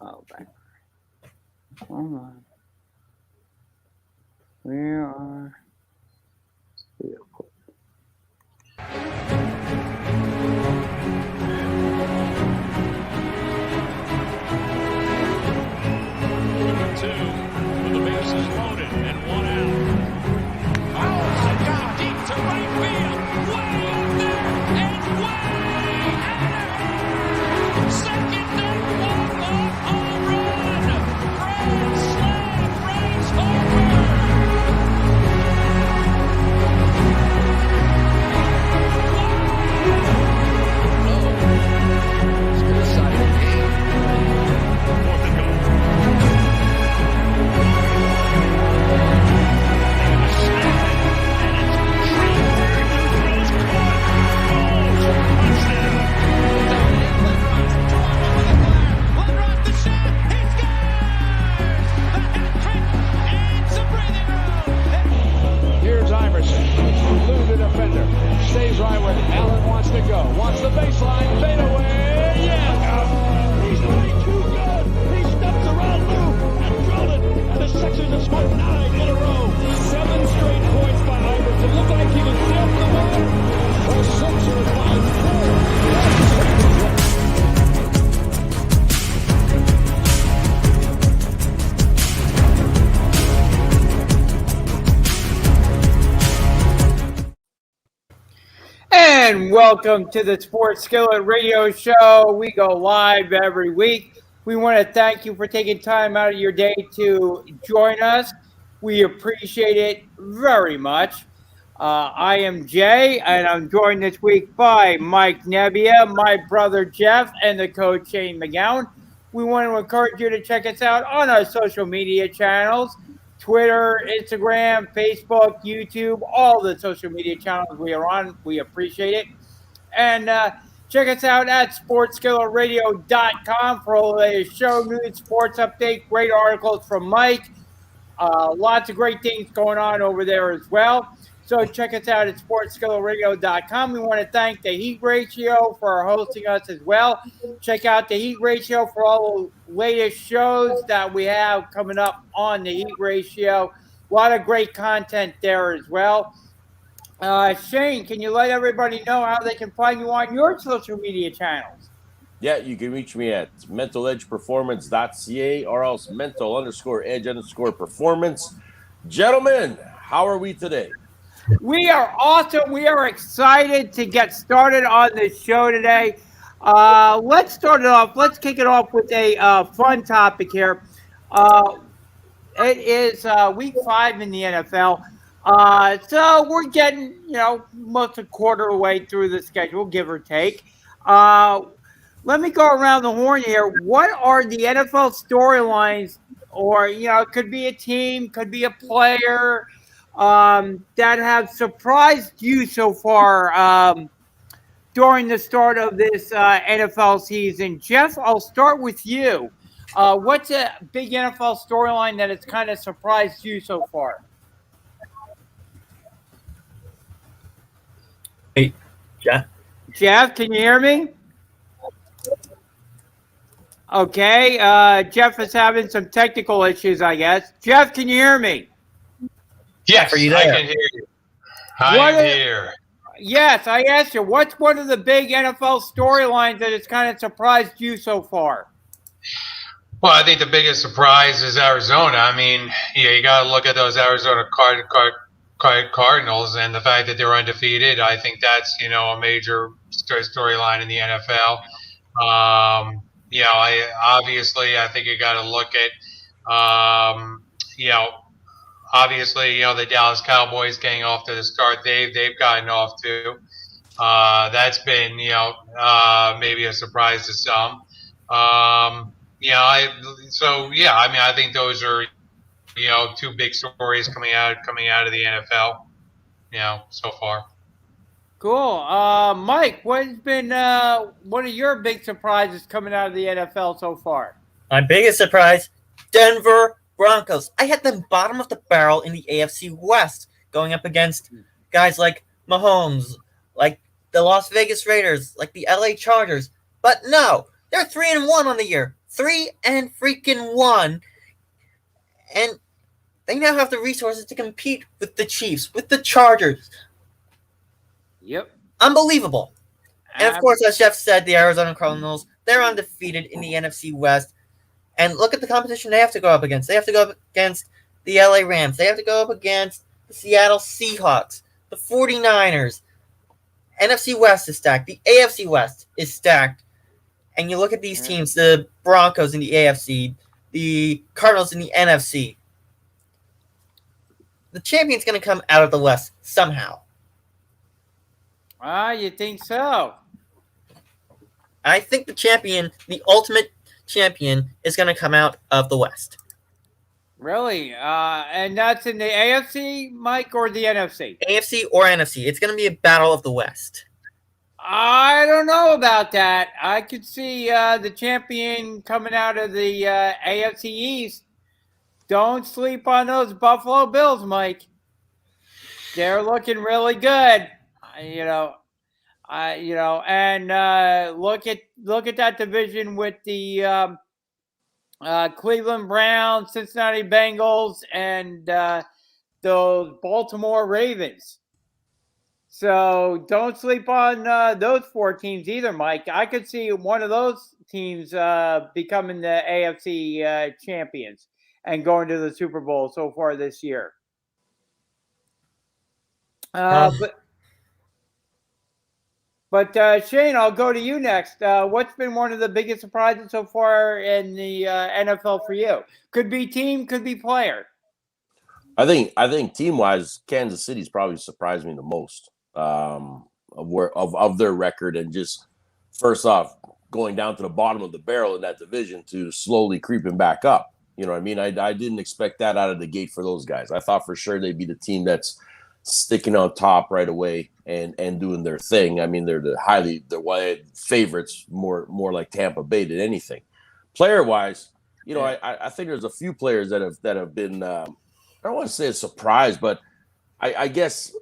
Oh, back. Hold on. Where are vehicles? Two, with the bases loaded and one out. Fouls it down deep to right field. Way up there and way out of here. Second and walk-off home run. Grand slam, Braves homer. It's been a exciting game. Fourth and goal. Here's Iverson. Lou the defender. Stays right where Allen wants to go. Wants the baseline. Fade away. Yeah. He's way too good. He steps around Lou and drilled it. And the Sixers have scored 9 in a row. 7 straight points by Iverson. Looked like he was dead the moment. The Sixers by 4. And welcome to the Sports Skillet Radio Show. We go live every week. We want to thank you for taking time out of your day to join us. We appreciate it very much. I am Jay, and I'm joined this week by Mike Nebbia, my brother Jeff, and the coach Shane McGowan. We want to encourage you to check us out on our social media channels. Twitter, Instagram, Facebook, YouTube, all the social media channels we are on. We appreciate it. And check us out at sportsskilletradio.com for all the latest show news, sports update, great articles from Mike. Lots of great things going on over there as well. So check us out at sportsskilletradio.com. We want to thank the Heat Ratio for hosting us as well. Check out the Heat Ratio for all the latest shows that we have coming up on the Heat Ratio. A lot of great content there as well. Shane, can you let everybody know how they can find you on your social media channels? Yeah, you can reach me at mentaledgeperformance.ca or else mental_edge_performance. Gentlemen, how are we today? We are awesome. We are excited to get started on this show today. Let's start it off. Let's kick it off with a fun topic here. It is week 5 in the NFL. So we're getting, most a quarter away through the schedule, give or take. Let me go around the horn here. What are the NFL storylines, or, it could be a team, could be a player, that have surprised you so far during the start of this NFL season? Jeff, I'll start with you. What's a big NFL storyline that has kind of surprised you so far? Hey, Jeff? Jeff, can you hear me? Okay, Jeff is having some technical issues, I guess. Jeff, can you hear me? Yes, Are you I there? can hear you. I'm here. Yes, I asked you, what's one of the big NFL storylines that has kind of surprised you so far? Well, I think the biggest surprise is Arizona. I mean, you got to look at those Arizona Cardinals and the fact that they're undefeated. I think that's, a major storyline in the NFL. I think you got to look at, obviously, the Dallas Cowboys getting off to the start they've gotten off to. That's been, maybe a surprise to some. I think those are, two big stories coming out of the NFL, so far. Cool. Mike, what's been one of your big surprises coming out of the NFL so far? My biggest surprise, Denver Broncos. I had them bottom of the barrel in the AFC West, going up against guys like Mahomes, like the Las Vegas Raiders, like the LA Chargers. But no, they're 3-1 on the year. 3-1, and they now have the resources to compete with the Chiefs, with the Chargers. Yep. Unbelievable. And of course, as Jeff said, the Arizona Cardinals, they're undefeated in the NFC West. And look at the competition they have to go up against. They have to go up against the LA Rams. They have to go up against the Seattle Seahawks, the 49ers. NFC West is stacked. The AFC West is stacked. And you look at these teams, the Broncos in the AFC, the Cardinals in the NFC. The champion's going to come out of the West somehow. You think so? I think the champion, the ultimate champion, is going to come out of the West. Really? And that's in the AFC, Mike, or the NFC? AFC or NFC. It's going to be a battle of the West. I don't know about that. I could see the champion coming out of the AFC East. Don't sleep on those Buffalo Bills, Mike. They're looking really good. And look at that division with the Cleveland Browns, Cincinnati Bengals, and those Baltimore Ravens. So don't sleep on those four teams either, Mike. I could see one of those teams becoming the AFC champions and going to the Super Bowl so far this year. But Shane, I'll go to you next. What's been one of the biggest surprises so far in the NFL for you? Could be team, could be player. I think team-wise, Kansas City's probably surprised me the most of their record, and just first off going down to the bottom of the barrel in that division to slowly creeping back up. You know what I mean? I didn't expect that out of the gate for those guys. I thought for sure they'd be the team that's sticking on top right away and doing their thing. I mean, they're wide favorites, more like Tampa Bay than anything. Player-wise, I think there's a few players that have been I don't want to say a surprise, but I guess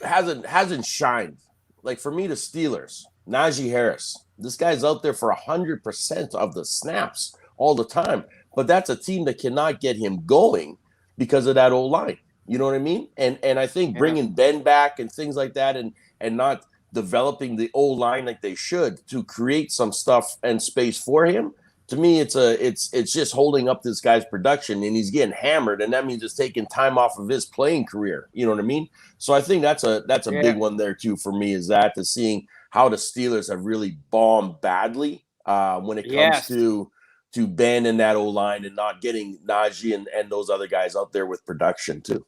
hasn't shined. Like for me, the Steelers, Najee Harris. This guy's out there for 100% of the snaps all the time, but that's a team that cannot get him going because of that old line. You know what I mean? And I think bringing Ben back and things like that, and not developing the old line like they should to create some stuff and space for him. To me, it's just holding up this guy's production, and he's getting hammered, and that means it's taking time off of his playing career. You know what I mean? So I think that's a big one there too for me, is that to seeing how the Steelers have really bombed badly when it comes to Ben and that O-line, and not getting Najee and those other guys out there with production too.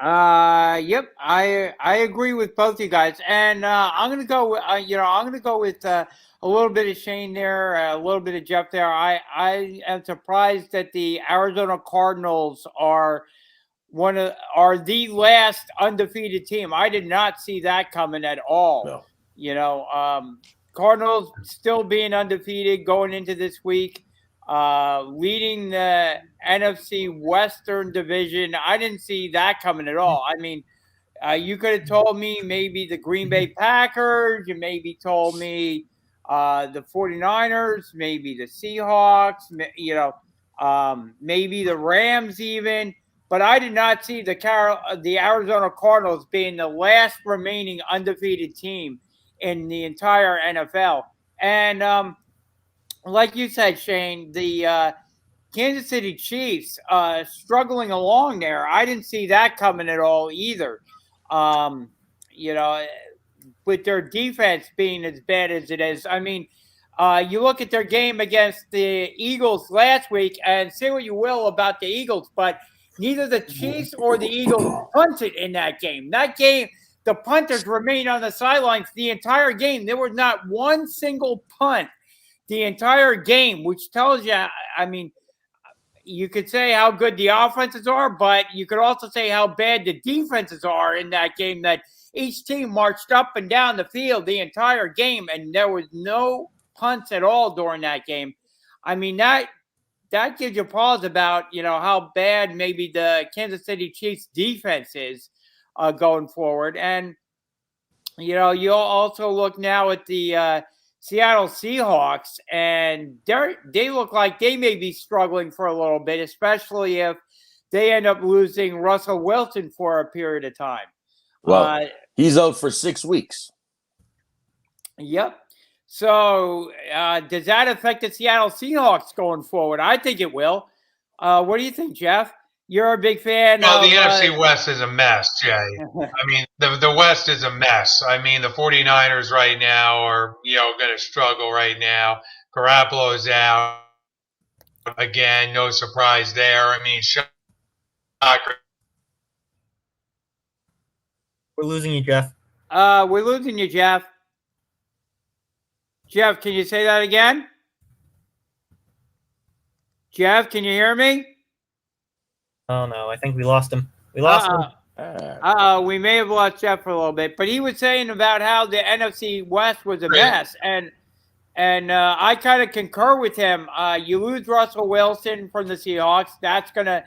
Yep, I agree with both you guys, and I'm gonna go. I'm gonna go with a little bit of Shane there, a little bit of Jeff there. I am surprised that the Arizona Cardinals are the last undefeated team. I did not see that coming at all. No. Cardinals still being undefeated going into this week. Leading the NFC Western Division. I didn't see that coming at all. I mean, you could have told me maybe the Green Bay Packers. You maybe told me the 49ers, maybe the Seahawks, maybe the Rams even. But I did not see the Arizona Cardinals being the last remaining undefeated team in the entire NFL. And like you said, Shane, the Kansas City Chiefs struggling along there. I didn't see that coming at all either. With their defense being as bad as it is. I mean, you look at their game against the Eagles last week, and say what you will about the Eagles, but neither the Chiefs or the Eagles punted in that game. That game, the punters remained on the sidelines the entire game. There was not one single punt the entire game, which tells you, I mean, you could say how good the offenses are, but you could also say how bad the defenses are in that game, that each team marched up and down the field the entire game, and there was no punts at all during that game. I mean, that gives you pause about, how bad maybe the Kansas City Chiefs defense is going forward. And, you'll also look now at the Seattle Seahawks, and they look like they may be struggling for a little bit, especially if they end up losing Russell Wilson for a period of time. Well, he's out for 6 weeks. Yep. So does that affect the Seattle Seahawks going forward? I think it will. What do you think, Jeff? You're a big fan. Well, the NFC West is a mess, Jay. I mean, the West is a mess. I mean, the 49ers right now are, going to struggle right now. Garoppolo's out again. No surprise there. I mean, shocker. We're losing you, Jeff. We're losing you, Jeff. Jeff, can you say that again? Jeff, can you hear me? Oh, no. I think we lost him. We lost him. We may have lost Jeff for a little bit, but he was saying about how the NFC West was a mess, and I kind of concur with him. You lose Russell Wilson from the Seahawks, that's going to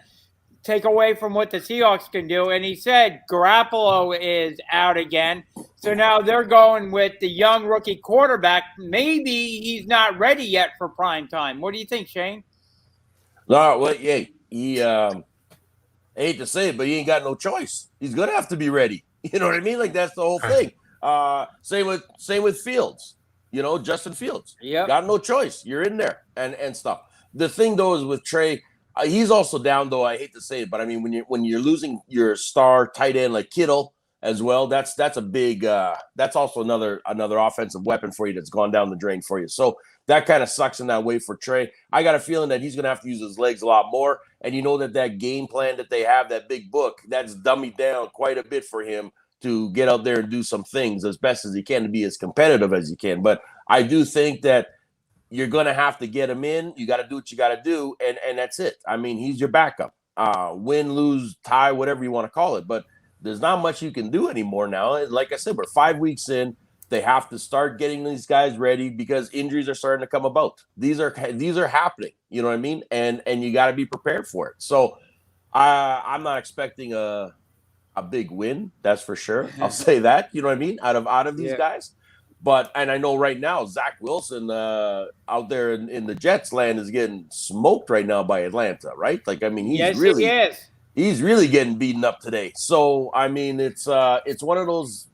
take away from what the Seahawks can do, and he said Garoppolo is out again, so now they're going with the young rookie quarterback. Maybe he's not ready yet for prime time. What do you think, Shane? No, well, yeah, I hate to say it, but he ain't got no choice. He's gonna have to be ready. You know what I mean? Like, that's the whole thing. Same with Fields. Justin Fields. Yeah, got no choice. You're in there and stuff. The thing though is with Trey, he's also down though. I hate to say it, but I mean when you're losing your star tight end like Kittle as well, that's a big. That's also another offensive weapon for you that's gone down the drain for you. So that kind of sucks in that way for Trey. I got a feeling that he's going to have to use his legs a lot more. And that game plan that they have, that big book, that's dummied down quite a bit for him to get out there and do some things as best as he can to be as competitive as he can. But I do think that you're going to have to get him in. You got to do what you got to do, and that's it. I mean, he's your backup. Win, lose, tie, whatever you want to call it. But there's not much you can do anymore now. Like I said, we're 5 weeks in. They have to start getting these guys ready because injuries are starting to come about. These are happening. You know what I mean? And you got to be prepared for it. So I'm not expecting a big win. That's for sure. I'll say that. You know what I mean? Out of these guys. And I know right now Zach Wilson out there in the Jets land is getting smoked right now by Atlanta. Right? Like, I mean, he is. He's really getting beaten up today. So I mean, it's one of those.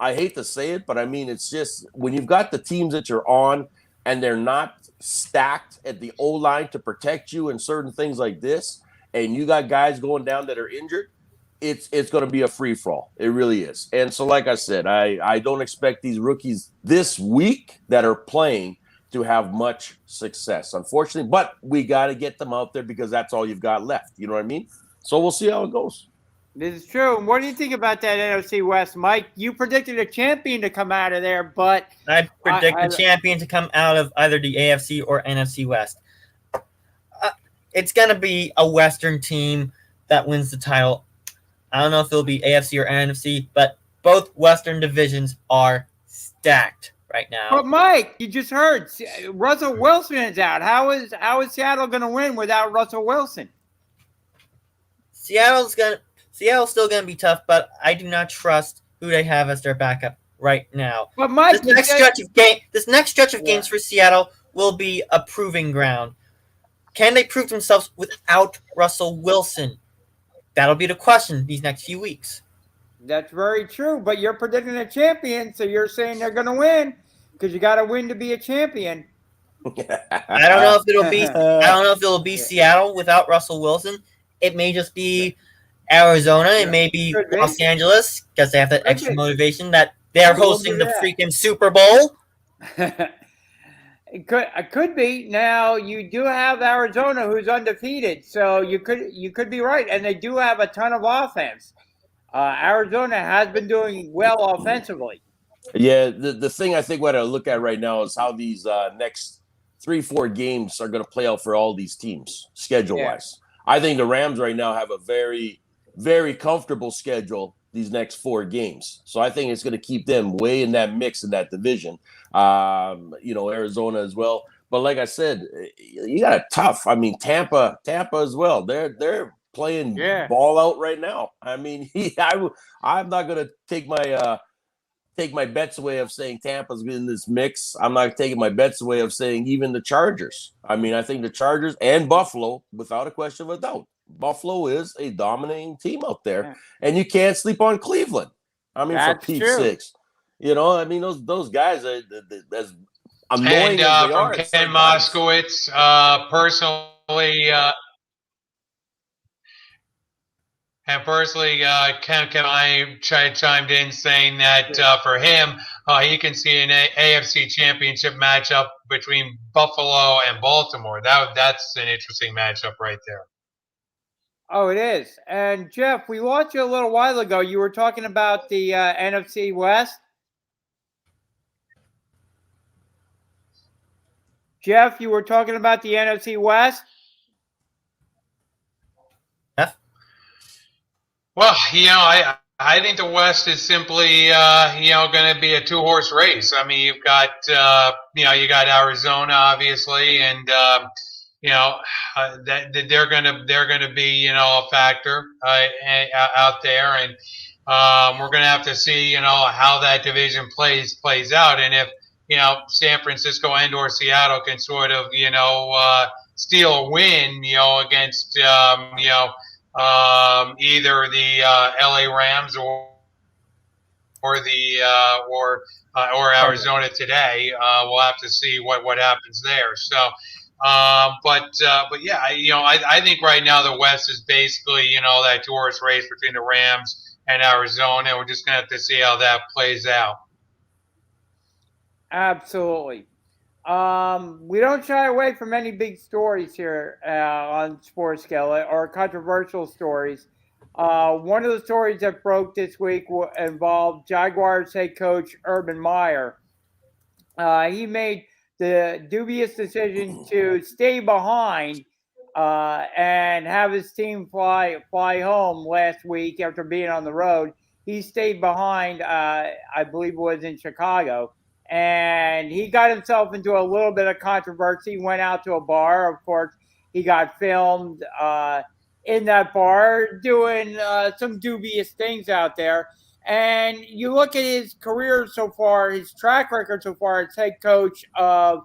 I hate to say it, but I mean, it's just when you've got the teams that you're on and they're not stacked at the O-line to protect you and certain things like this, and you got guys going down that are injured, it's going to be a free-for-all. It really is. And so, like I said, I don't expect these rookies this week that are playing to have much success, unfortunately. But we got to get them out there because that's all you've got left. You know what I mean? So we'll see how it goes. This is true. What do you think about that NFC West, Mike? You predicted a champion to come out of there, but I predict the champion to come out of either the AFC or NFC West. It's going to be a Western team that wins the title. I don't know if it'll be AFC or NFC, but both Western divisions are stacked right now. But Mike, you just heard Russell Wilson is out. How is Seattle going to win without Russell Wilson? Seattle's still going to be tough, but I do not trust who they have as their backup right now. But Mike, this next stretch of games for Seattle will be a proving ground. Can they prove themselves without Russell Wilson? That'll be the question these next few weeks. That's very true, but you're predicting a champion, so you're saying they're going to win because you got to win to be a champion. I don't know if it'll be Seattle without Russell Wilson. It may just be Arizona. It may be Los Angeles because they have that extra motivation that they're hosting the freaking Super Bowl. It could be. Now you do have Arizona, who's undefeated, so you could be right, and they do have a ton of offense. Arizona has been doing well offensively. Yeah, the thing I think we got to look at right now is how these next 3-4 games are going to play out for all these teams schedule-wise. I think the Rams right now have a very, very comfortable schedule these next 4 games. So I think it's going to keep them way in that mix in that division. Arizona as well. But like I said, you got a tough. I mean, Tampa as well. They're playing ball out right now. I mean, I'm not going to take my take my bets away of saying Tampa's in this mix. I'm not taking my bets away of saying even the Chargers. I mean, I think the Chargers and Buffalo, without a question of a doubt, Buffalo is a dominating team out there, and you can't sleep on Cleveland. I mean, That's for Pete's true. sakes, you know, I mean, those guys are as annoying And as they from are. Ken Moskowitz, personally, Ken I chimed in saying that for him, he can see an AFC Championship matchup between Buffalo and Baltimore. That's an interesting matchup right there. Oh, it is. And Jeff, we lost you a little while ago. You were talking about the NFC West. Jeff, you were talking about the NFC West. Well, I think the West is simply going to be a 2-horse race. I mean, you've got you got Arizona obviously, and that they're gonna be a factor out there, and we're gonna have to see how that division plays out, and if San Francisco and or Seattle can sort of steal a win against either the LA Rams or Arizona today. We'll have to see what happens there. So, but yeah, I think right now the West is basically that 2-horse race between the Rams and Arizona. We're just gonna have to see how that plays out. Absolutely. We don't shy away from any big stories here on Sports Skillet or controversial stories. One of the stories that broke this week involved Jaguars head coach Urban Meyer. He made the dubious decision to stay behind and have his team fly home last week after being on the road. He stayed behind, I believe it was in Chicago. And he got himself into a little bit of controversy, went out to a bar. Of course, he got filmed in that bar doing some dubious things out there. And you look at his career so far, his track record so far as head coach of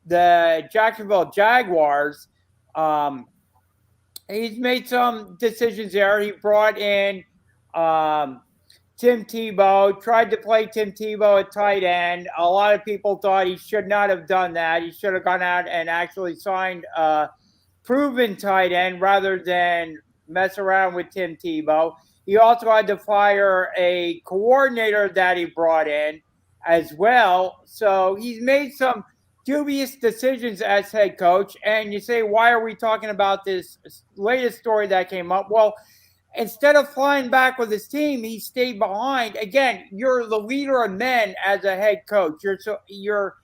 the Jacksonville Jaguars. He's made some decisions there. He brought in Tim Tebow, tried to play Tim Tebow at tight end. A lot of people thought he should not have done that. He should have gone out and actually signed a proven tight end rather than mess around with Tim Tebow. He also had to fire a coordinator that he brought in as well. So he's made some dubious decisions as head coach. And you say, why are we talking about this latest story that came up? Well, instead of flying back with his team, he stayed behind. Again, you're the leader of men as a head coach. You're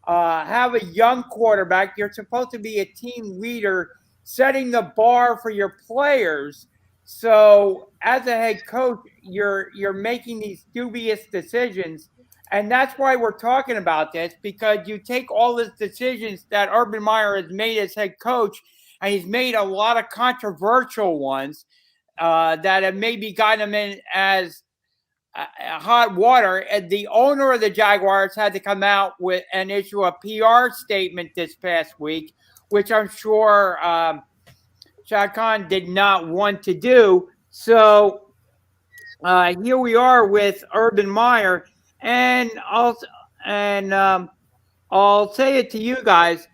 have a young quarterback. You're supposed to be a team leader, setting the bar for your players. So, as a head coach, you're making these dubious decisions, and that's why we're talking about this, because you take all these decisions that Urban Meyer has made as head coach, and he's made a lot of controversial ones. That have maybe gotten him in as hot water. And the owner of the Jaguars had to come out with and issue a PR statement this past week, which I'm sure Shad Khan did not want to do. So here we are with Urban Meyer, and I'll say it to you guys.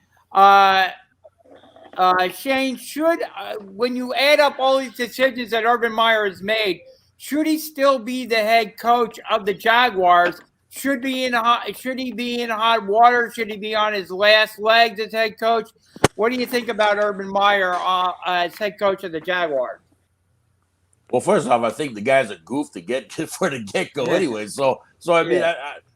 Shane, should when you add up all these decisions that Urban Meyer has made, should he still be the head coach of the Jaguars? Should he be in hot water? Should he be on his last legs as head coach? What do you think about Urban Meyer as head coach of the Jaguars? Well, first off, I think the guy's a goof to get for the get-go anyway. So I mean,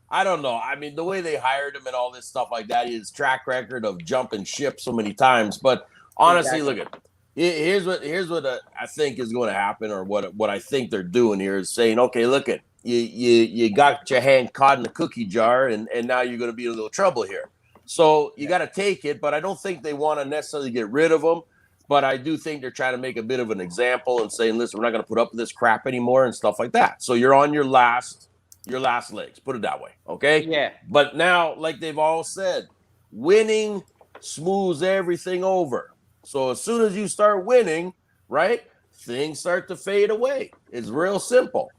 I don't know. I mean, the way they hired him and all this stuff like that, his track record of jumping ship so many times. But honestly, look at here's what I think is going to happen, or what I think they're doing here is saying, okay, look at you got your hand caught in the cookie jar, and now you're going to be in a little trouble here. So you got to take it, but I don't think they want to necessarily get rid of him. But I do think they're trying to make a bit of an example and saying, listen, we're not going to put up with this crap anymore and stuff like that. So you're on your last your last legs. Put it that way, okay? Yeah. But now, like they've all said, winning smooths everything over. So as soon as you start winning, right, things start to fade away. It's real simple.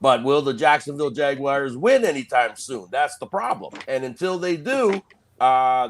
But will the Jacksonville Jaguars win anytime soon? That's the problem. And until they do,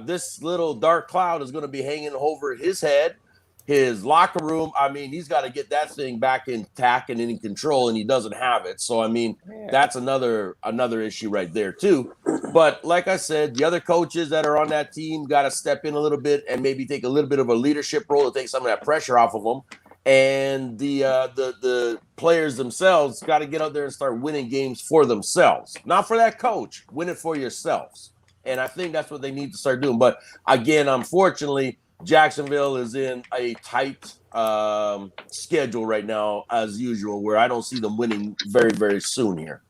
this little dark cloud is going to be hanging over his head, his locker room. I mean, he's got to get that thing back intact and in control, and he doesn't have it. So, I mean, that's another issue right there too. But like I said, the other coaches that are on that team got to step in a little bit and maybe take a little bit of a leadership role to take some of that pressure off of them. And the players themselves got to get out there and start winning games for themselves, not for that coach. Win it for yourselves, and I think that's what they need to start doing. But again, unfortunately, Jacksonville is in a tight schedule right now, as usual, where I don't see them winning very, very soon here.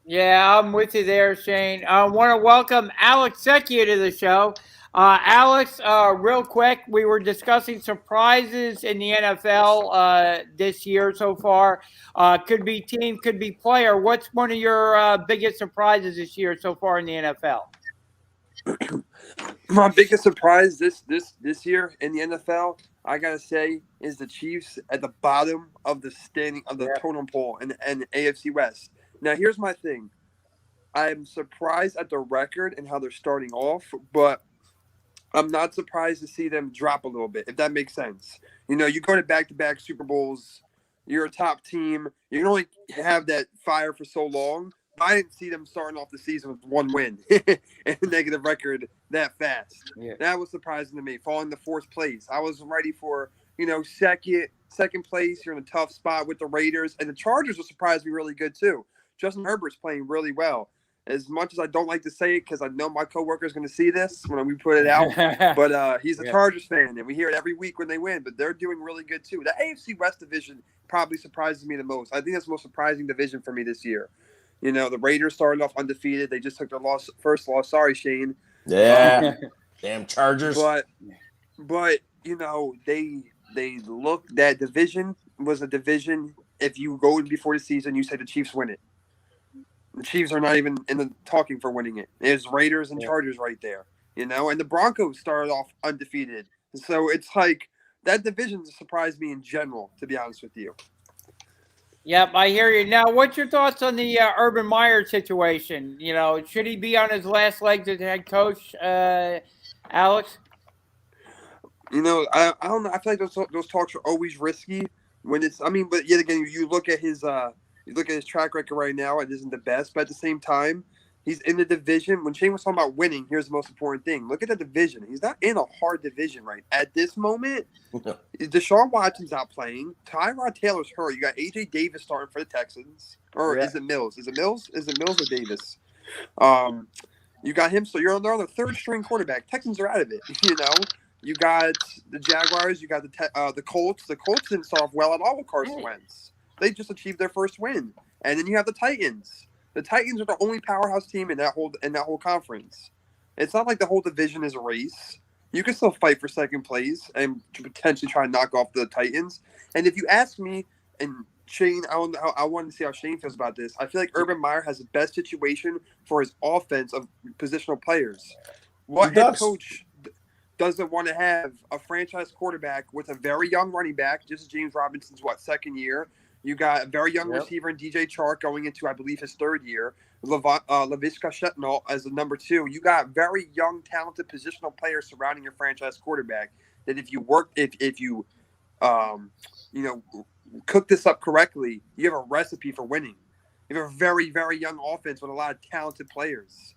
Yeah, I'm with you there, Shane. I want to welcome Alex Secchia to the show. Alex, real quick, we were discussing surprises in the NFL this year so far. Could be team, could be player. What's one of your biggest surprises this year so far in the NFL? My biggest surprise this year in the NFL, I gotta say, is the Chiefs at the bottom of the standing of the totem pole in the AFC West. Now, here's my thing. I'm surprised at the record and how they're starting off, but I'm not surprised to see them drop a little bit, if that makes sense. You know, you go to back-to-back Super Bowls, you're a top team, you can only have that fire for so long. I didn't see them starting off the season with one win and a negative record that fast. Yeah. That was surprising to me, falling to fourth place. I was ready for, second place. You're in a tough spot with the Raiders, and the Chargers will surprise me really good too. Justin Herbert's playing really well. As much as I don't like to say it, because I know my coworker is going to see this when we put it out, but he's a Chargers fan, and we hear it every week when they win. But they're doing really good too. The AFC West division probably surprises me the most. I think that's the most surprising division for me this year. You know, the Raiders started off undefeated. They just took their first loss. Sorry, Shane. Yeah, damn Chargers. But you know, they look, that division was a division. If you go before the season, you say the Chiefs win it. The Chiefs are not even in the talking for winning it. It's Raiders and Chargers right there, you know. And the Broncos started off undefeated, so it's like that division surprised me in general, to be honest with you. Yep, I hear you. Now, what's your thoughts on the Urban Meyer situation? You know, should he be on his last legs as head coach, Alex? You know, I don't know. I feel like those talks are always risky when it's. I mean, but yet again, you look at his track record right now. It isn't the best, but at the same time, he's in the division. When Shane was talking about winning, here's the most important thing. Look at the division. He's not in a hard division right at this moment. Deshaun Watson's not playing. Tyrod Taylor's hurt. You got AJ Davis starting for the Texans. Or is it Mills? Is it Mills or Davis? You got him. So you're on the third string quarterback. Texans are out of it. You know. You got the Jaguars. You got the Colts. The Colts didn't start off well at all with Carson Wentz. They just achieved their first win. And then you have the Titans. The Titans are the only powerhouse team in that whole conference. It's not like the whole division is a race. You can still fight for second place and potentially try and knock off the Titans. And if you ask me, and Shane, I want to see how Shane feels about this. I feel like Urban Meyer has the best situation for his offense of positional players. What head coach doesn't want to have a franchise quarterback with a very young running back? This is James Robinson's second year. You got a very young receiver in DJ Chark going into, I believe, his third year. Laviska Shenault as the number 2. You got very young, talented positional players surrounding your franchise quarterback. That if you cook this up correctly, you have a recipe for winning. You have a very, very young offense with a lot of talented players.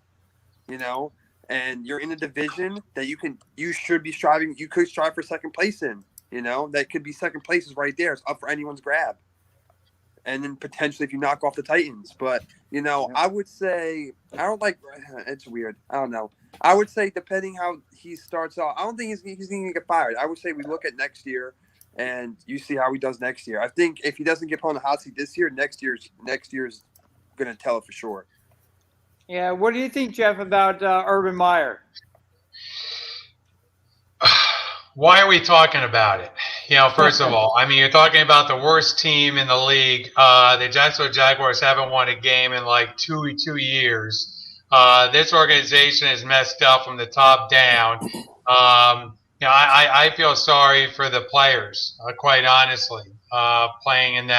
You know, and you're in a division that you could strive for second place in. You know, that could be second place is right there. It's up for anyone's grab. And then potentially if you knock off the Titans. But, you know, I would say it's weird. I don't know. I would say depending how he starts off, I don't think he's going to get fired. I would say we look at next year and you see how he does next year. I think if he doesn't get put on the hot seat this year, next year's going to tell it for sure. Yeah. What do you think, Jeff, about Urban Meyer? Why are we talking about it? First of all, I mean, you're talking about the worst team in the league. The Jacksonville Jaguars haven't won a game in like two years. This organization is messed up from the top down. I feel sorry for the players, quite honestly, playing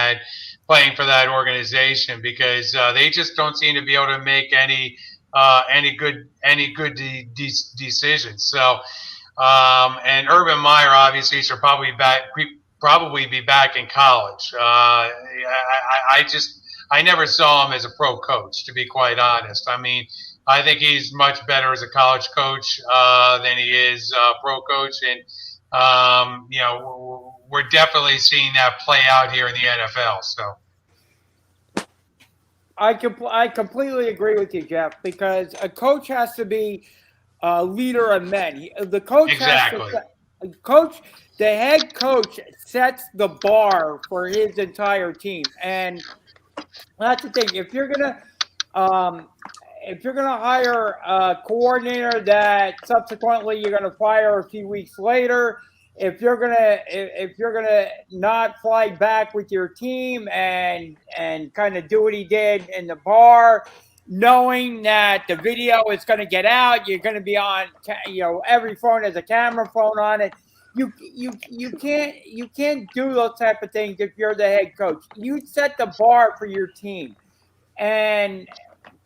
for that organization because they just don't seem to be able to make any good decisions. So. And Urban Meyer obviously should probably be back in college. I never saw him as a pro coach, to be quite honest. I mean, I think he's much better as a college coach than he is a pro coach, and we're definitely seeing that play out here in the NFL. So. I completely agree with you, Jeff, because a coach has to be a leader of men. The coach exactly. The head coach sets the bar for his entire team, and that's the thing. If you're gonna hire a coordinator that subsequently you're gonna fire a few weeks later, if you're gonna not fly back with your team and kind of do what he did in the bar, knowing that the video is going to get out, you're going to be on, every phone has a camera phone on it. You can't do those type of things if you're the head coach. You set the bar for your team, and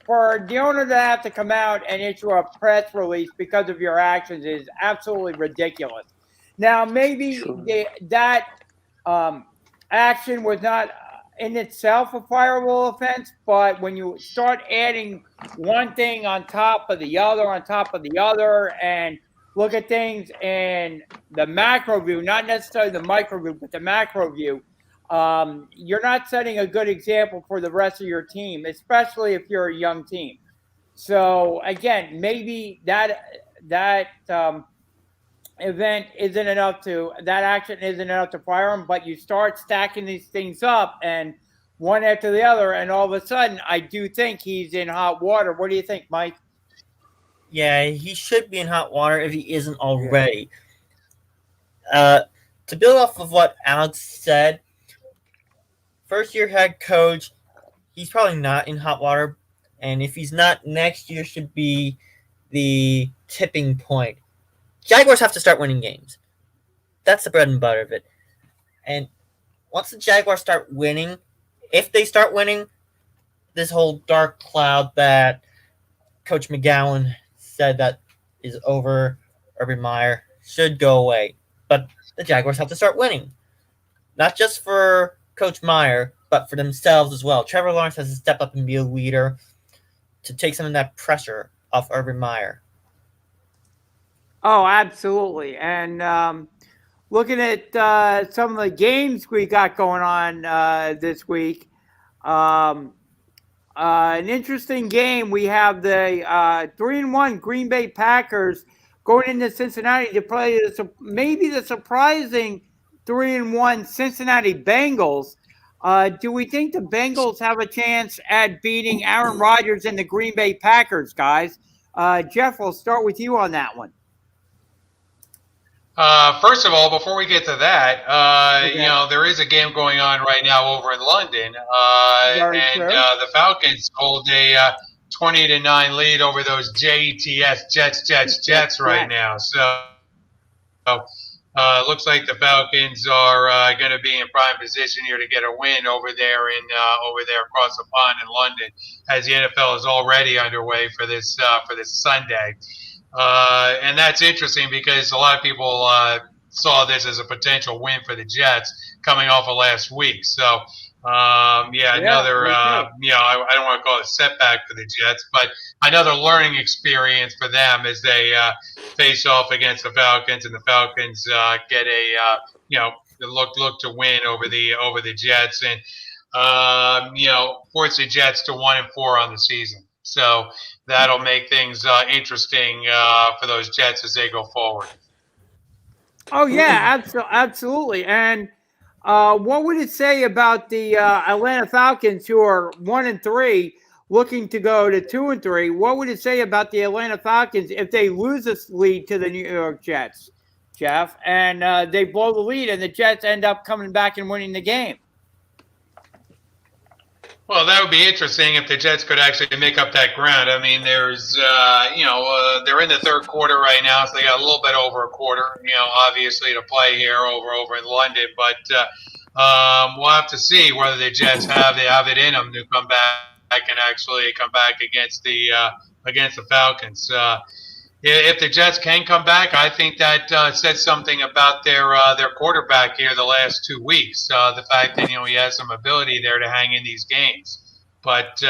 for the owner to have to come out and issue a press release because of your actions is absolutely ridiculous. Now, maybe that action was not in itself a fireable offense, but when you start adding one thing on top of the other, and look at things in the macro view, not necessarily the micro view, but the macro view, you're not setting a good example for the rest of your team, especially if you're a young team. So again, maybe that action isn't enough to fire him, but you start stacking these things up and one after the other, and all of a sudden I do think he's in hot water. What do you think, Mike? Yeah, he should be in hot water if he isn't already. To build off of what Alex said, first-year head coach, he's probably not in hot water, and if he's not, next year should be the tipping point. Jaguars have to start winning games. That's the bread and butter of it. And once the Jaguars start winning, if they start winning, this whole dark cloud that Coach McGowan said that is over Urban Meyer should go away. But the Jaguars have to start winning. Not just for Coach Meyer, but for themselves as well. Trevor Lawrence has to step up and be a leader to take some of that pressure off Urban Meyer. Oh, absolutely. And looking at some of the games we got going on this week, an interesting game. We have the 3-1 Green Bay Packers going into Cincinnati to play maybe the surprising 3-1 Cincinnati Bengals. Do we think the Bengals have a chance at beating Aaron Rodgers and the Green Bay Packers, guys? Jeff, we'll start with you on that one. First of all, before we get to that, there is a game going on right now over in London, the Falcons hold a 20-9 lead over those Jets right now. So looks like the Falcons are going to be in prime position here to get a win over there across the pond in London, as the NFL is already underway for this Sunday. And that's interesting because a lot of people saw this as a potential win for the Jets coming off of last week. So, another, I don't want to call it a setback for the Jets, but another learning experience for them as they face off against the Falcons, and the Falcons get look to win over the Jets, and force the Jets to 1-4 on the season. So that'll make things interesting for those Jets as they go forward. Oh yeah, absolutely. And what would it say about the Atlanta Falcons, who are 1-3, looking to go to 2-3? What would it say about the Atlanta Falcons if they lose this lead to the New York Jets? Jeff, and they blow the lead, and the Jets end up coming back and winning the game. Well, that would be interesting if the Jets could actually make up that ground. I mean, they're in the third quarter right now, so they got a little bit over a quarter, obviously to play here over in London. But we'll have to see whether the Jets have it in them to come back and actually come back against the Falcons. If the Jets can come back, I think that says something about their quarterback here the last 2 weeks. The fact that he has some ability there to hang in these games, but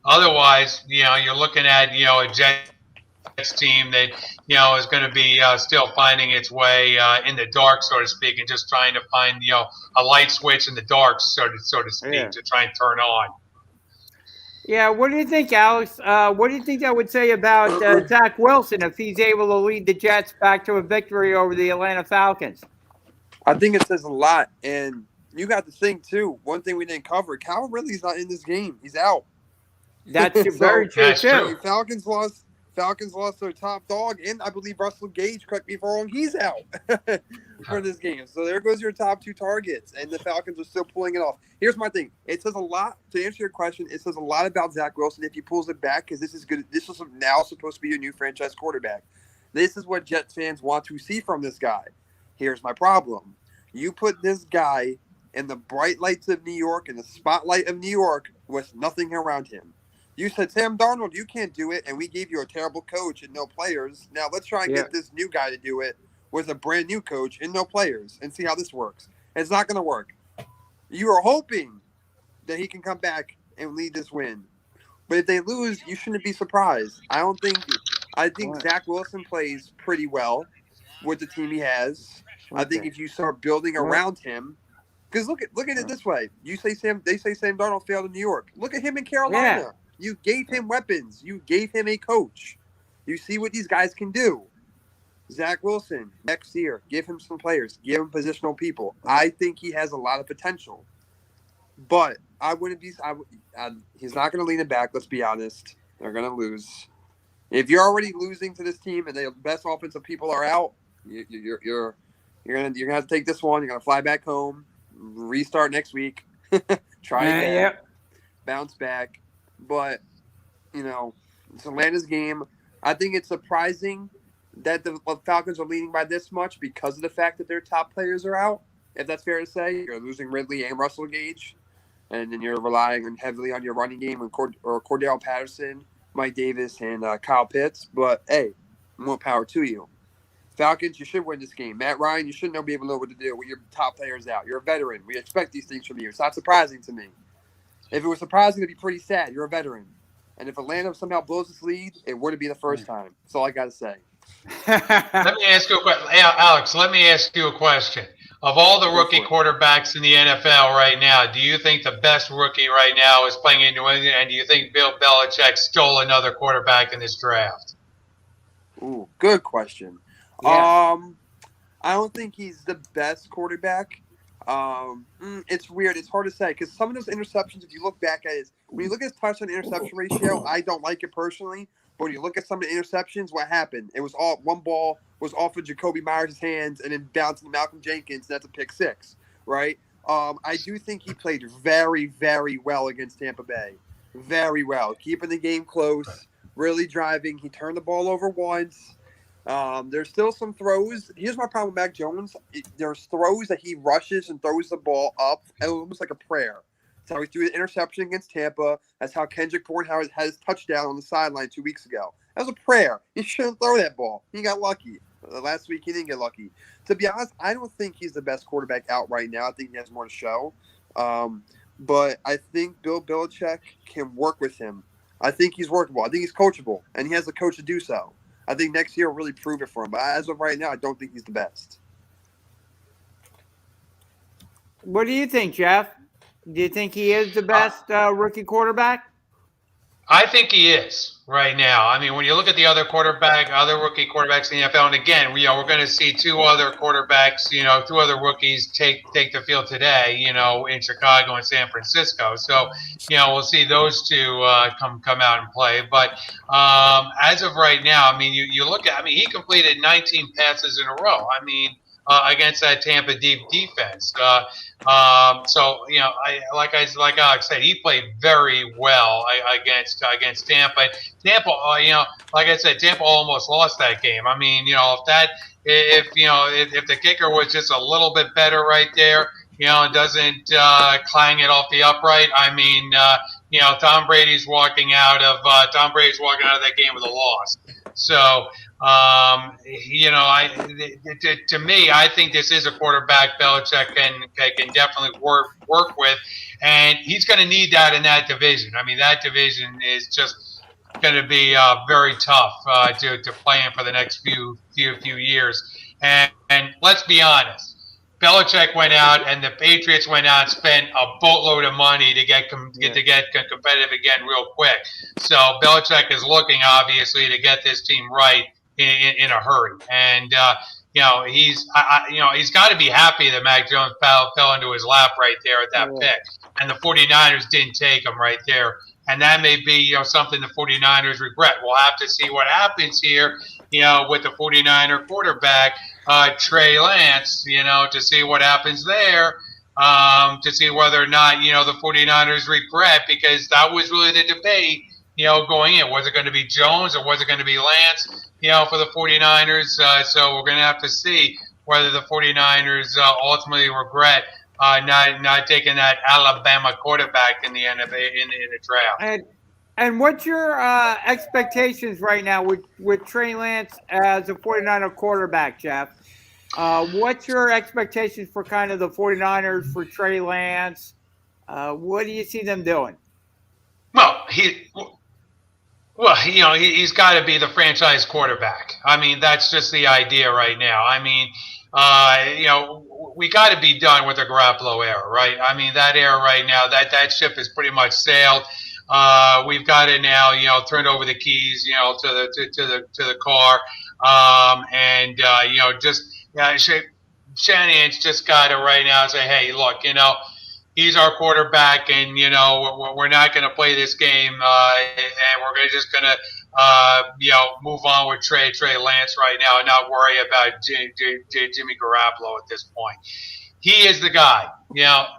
otherwise, you're looking at a Jets team that is going to be still finding its way in the dark, so to speak, and just trying to find a light switch in the dark, so to speak, to try and turn on. Yeah, what do you think, Alex? What do you think that would say about Zach Wilson if he's able to lead the Jets back to a victory over the Atlanta Falcons? I think it says a lot, and you got to think too. One thing we didn't cover: Calvin Ridley's not in this game; he's out. That's very true too. Falcons lost their top dog, and I believe Russell Gage, correct me if I'm wrong, he's out for this game. So there goes your top 2 targets, and the Falcons are still pulling it off. Here's my thing. It says a lot, to answer your question, it says a lot about Zach Wilson if he pulls it back, because this is good. This is now supposed to be your new franchise quarterback. This is what Jets fans want to see from this guy. Here's my problem. You put this guy in the bright lights of New York, in the spotlight of New York, with nothing around him. You said, Sam Darnold, you can't do it, and we gave you a terrible coach and no players. Now let's try and get this new guy to do it with a brand new coach and no players and see how this works. It's not going to work. You are hoping that he can come back and lead this win. But if they lose, you shouldn't be surprised. I think Zach Wilson plays pretty well with the team he has. I think if you start building around him, because look at it this way. They say Sam Darnold failed in New York. Look at him in Carolina. Yeah. You gave him weapons. You gave him a coach. You see what these guys can do. Zach Wilson, next year, give him some players. Give him positional people. I think he has a lot of potential. But I wouldn't be he's not going to lean it back, let's be honest. They're going to lose. If you're already losing to this team and the best offensive people are out, you're going to have to take this one. You're going to fly back home, restart next week, try again, bounce back. But, it's Atlanta's game. I think it's surprising that the Falcons are leading by this much because of the fact that their top players are out, if that's fair to say. You're losing Ridley and Russell Gage, and then you're relying heavily on your running game and Cordell Patterson, Mike Davis, and Kyle Pitts. But, hey, more power to you. Falcons, you should win this game. Matt Ryan, you should be able to know what to do with your top players out. You're a veteran. We expect these things from you. It's not surprising to me. If it was surprising, it'd be pretty sad. You're a veteran. And if Atlanta somehow blows this lead, it wouldn't be the first time. That's all I got to say. Let me ask you a question. Alex, let me ask you a question. Of all the rookie quarterbacks in the NFL right now, do you think the best rookie right now is playing in New England? And do you think Bill Belichick stole another quarterback in this draft? Ooh, good question. Yeah. I don't think he's the best quarterback. It's weird. It's hard to say because some of those interceptions, if you look back at it, when you look at his touchdown interception ratio, I don't like it personally. But when you look at some of the interceptions, what happened? It was one ball was off of Jacoby Myers' hands and then bounced to Malcolm Jenkins. That's a pick 6, right? I do think he played very, very well against Tampa Bay. Very well. Keeping the game close, really driving. He turned the ball over once. There's still some throws. Here's my problem with Mac Jones. There's throws that he rushes and throws the ball up almost like a prayer. That's how he threw the interception against Tampa. That's how Kendrick Bourne had his touchdown on the sideline 2 weeks ago. That was a prayer. He shouldn't throw that ball. He got lucky. Last week, he didn't get lucky. To be honest, I don't think he's the best quarterback out right now. I think he has more to show. But I think Bill Belichick can work with him. I think he's workable. I think he's coachable, and he has the coach to do so. I think next year will really prove it for him. But as of right now, I don't think he's the best. What do you think, Jeff? Do you think he is the best rookie quarterback? I think he is right now. I mean, when you look at the other rookie quarterbacks in the NFL, and again, we're going to see two other quarterbacks, two other rookies take the field today, in Chicago and San Francisco. So, we'll see those two come out and play. But as of right now, I mean, you look at, I mean, he completed 19 passes in a row. I mean, against that Tampa deep defense. So like Alex said, he played very well against Tampa. Tampa, like I said, Tampa almost lost that game. I mean, if the kicker was just a little bit better right there, and doesn't clang it off the upright. I mean, Tom Brady's walking out of that game with a loss. So, to me, I think this is a quarterback Belichick can definitely work with, and he's going to need that in that division. I mean, that division is just going to be very tough to play in for the next few years. And let's be honest. Belichick went out, and the Patriots went out and spent a boatload of money to get competitive again real quick. So Belichick is looking, obviously, to get this team right in a hurry. And he's got to be happy that Mac Jones fell into his lap right there at that pick, and the 49ers didn't take him right there. And that may be something the 49ers regret. We'll have to see what happens here, with the 49er quarterback. Trey Lance, to see what happens there, to see whether or not, the 49ers regret, because that was really the debate, going in. Was it going to be Jones or was it going to be Lance, for the 49ers? So we're going to have to see whether the 49ers ultimately regret not taking that Alabama quarterback in the draft. And what's your expectations right now with Trey Lance as a 49er quarterback, Jeff? What's your expectations for kind of the 49ers for Trey Lance? What do you see them doing? Well, he's got to be the franchise quarterback. I mean, that's just the idea right now. I mean, we got to be done with the Garoppolo era, right? I mean, that era right now, that ship has pretty much sailed. We've got to now, turn over the keys, to the car, Shanahan's just got to right now say, hey, look, he's our quarterback, and we're not going to play this game, and we're just going to move on with Trey Lance right now, and not worry about Jimmy Garoppolo at this point. He is the guy.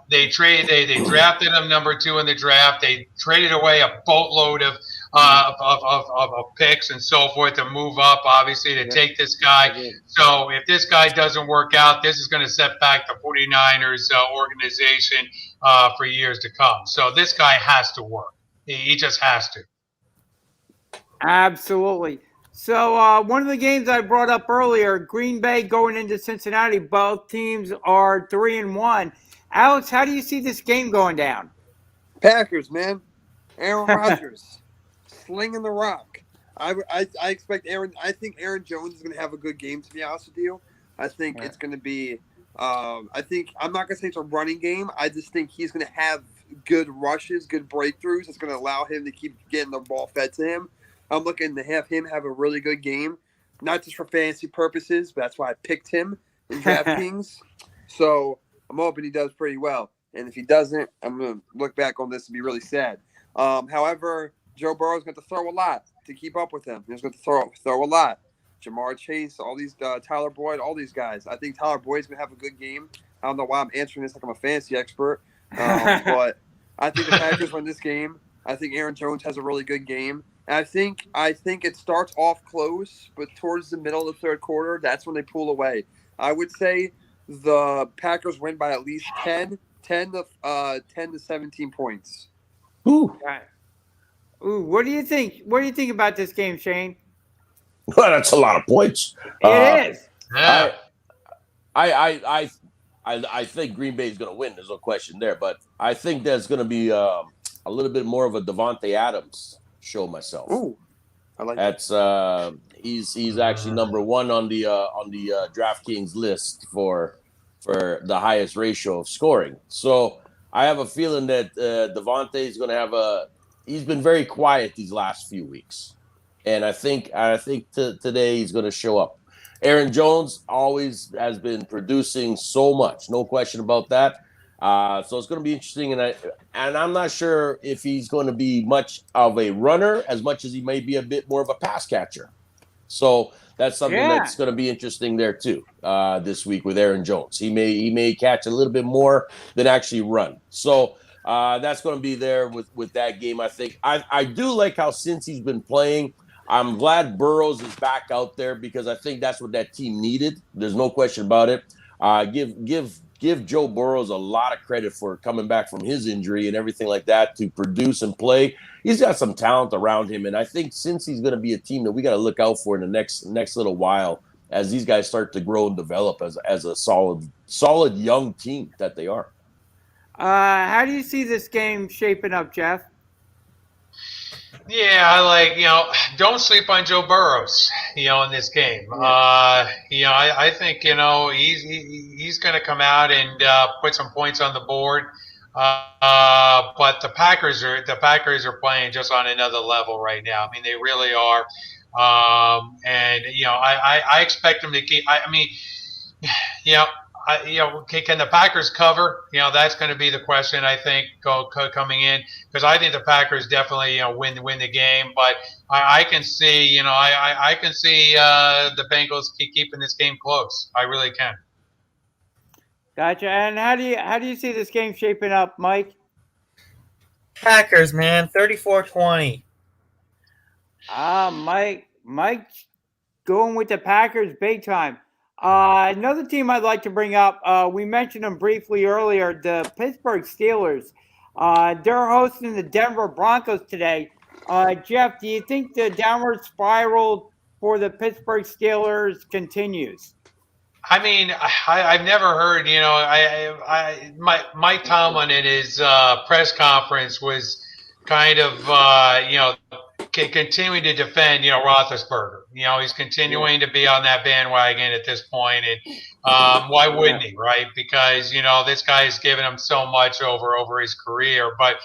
They drafted him number 2 in the draft. They traded away a boatload of picks and so forth to move up, obviously, to take this guy. So if this guy doesn't work out, this is going to set back the 49ers organization for years to come. So this guy has to work. He just has to. Absolutely. So one of the games I brought up earlier, Green Bay going into Cincinnati, both teams are 3-1. Alex, how do you see this game going down? Packers, man. Aaron Rodgers slinging the rock. I expect Aaron. I think Aaron Jones is going to have a good game, to be honest with you. I think it's going to be. I'm not going to say it's a running game. I just think he's going to have good rushes, good breakthroughs. It's going to allow him to keep getting the ball fed to him. I'm looking to have him have a really good game, not just for fantasy purposes, but that's why I picked him in DraftKings. So I'm hoping he does pretty well. And if he doesn't, I'm going to look back on this and be really sad. However, Joe Burrow's going to throw a lot to keep up with him. He's going to throw a lot. Jamar Chase, all these Tyler Boyd, all these guys. I think Tyler Boyd's going to have a good game. I don't know why I'm answering this like I'm a fantasy expert, but I think the Packers win this game. I think Aaron Jones has a really good game. And I think it starts off close, but towards the middle of the third quarter, that's when they pull away. I would say the Packers win by at least 10 to 17 points. Ooh. Ooh, what do you think? What do you think about this game, Shane? Well, that's a lot of points. It is. Yeah. I think Green Bay is going to win. There's no question there. But I think there's going to be a little bit more of a Devontae Adams show myself. Ooh, I like that. That's he's actually number 1 on the DraftKings list for the highest ratio of scoring. So I have a feeling that Devontae is going to have he's been very quiet these last few weeks, and I think today he's going to show up. Aaron Jones always has been producing so much, no question about that. So it's going to be interesting, and I'm not sure if he's going to be much of a runner as much as he may be a bit more of a pass catcher. So that's something that's going to be interesting there too this week with Aaron Jones. He may catch a little bit more than actually run. So that's going to be there with that game. I think I do like how since he's been playing, I'm glad Burrows is back out there because I think that's what that team needed. There's no question about it. Give Joe Burrows a lot of credit for coming back from his injury and everything like that to produce and play. He's got some talent around him, and I think since he's going to be a team that we got to look out for in the next little while as these guys start to grow and develop as a solid young team that they are. How do you see this game shaping up, Jeff? Yeah, don't sleep on Joe Burrows, in this game. I think, he's going to come out and put some points on the board. But the Packers are playing just on another level right now. I mean, they really are. I expect them to keep. Can the Packers cover? That's going to be the question, I think, coming in, because I think the Packers definitely, win the game. But I can see, I can see the Bengals keeping this game close. I really can. Gotcha. And how do you see this game shaping up, Mike? Packers, man, 34-20. Mike going with the Packers big time. Another team I'd like to bring up, we mentioned them briefly earlier, the Pittsburgh Steelers. They're hosting the Denver Broncos today. Jeff, do you think the downward spiral for the Pittsburgh Steelers continues? I mean, I've never heard, Mike Tomlin in his press conference was kind of, continuing to defend, Roethlisberger. He's continuing to be on that bandwagon at this point, and why wouldn't he, right? Because this guy has given him so much over his career. But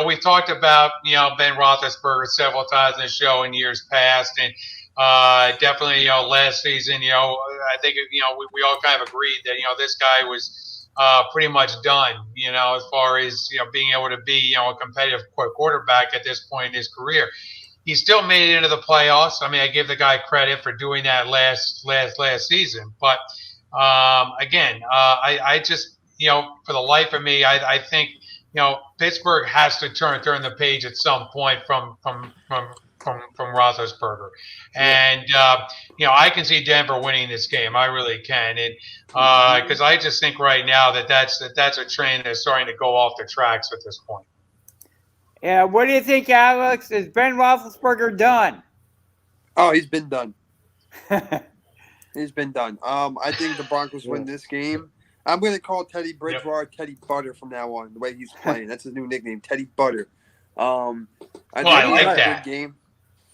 we've talked about Ben Roethlisberger several times in the show in years past, and definitely last season, I think we all kind of agreed that this guy was pretty much done, as far as being able to be a competitive quarterback at this point in his career. He still made it into the playoffs. I mean, I give the guy credit for doing that last season. But again, I just for the life of me, I think Pittsburgh has to turn the page at some point from Roethlisberger, and I can see Denver winning this game. I really can, and because I just think right now that's a train that's starting to go off the tracks at this point. Yeah, what do you think, Alex? Is Ben Roethlisberger done? Oh, he's been done. He's been done. I think the Broncos win this game. I'm going to call Teddy Bridgewater Teddy Butter from now on, the way he's playing. That's his new nickname, Teddy Butter. I like that. Good game.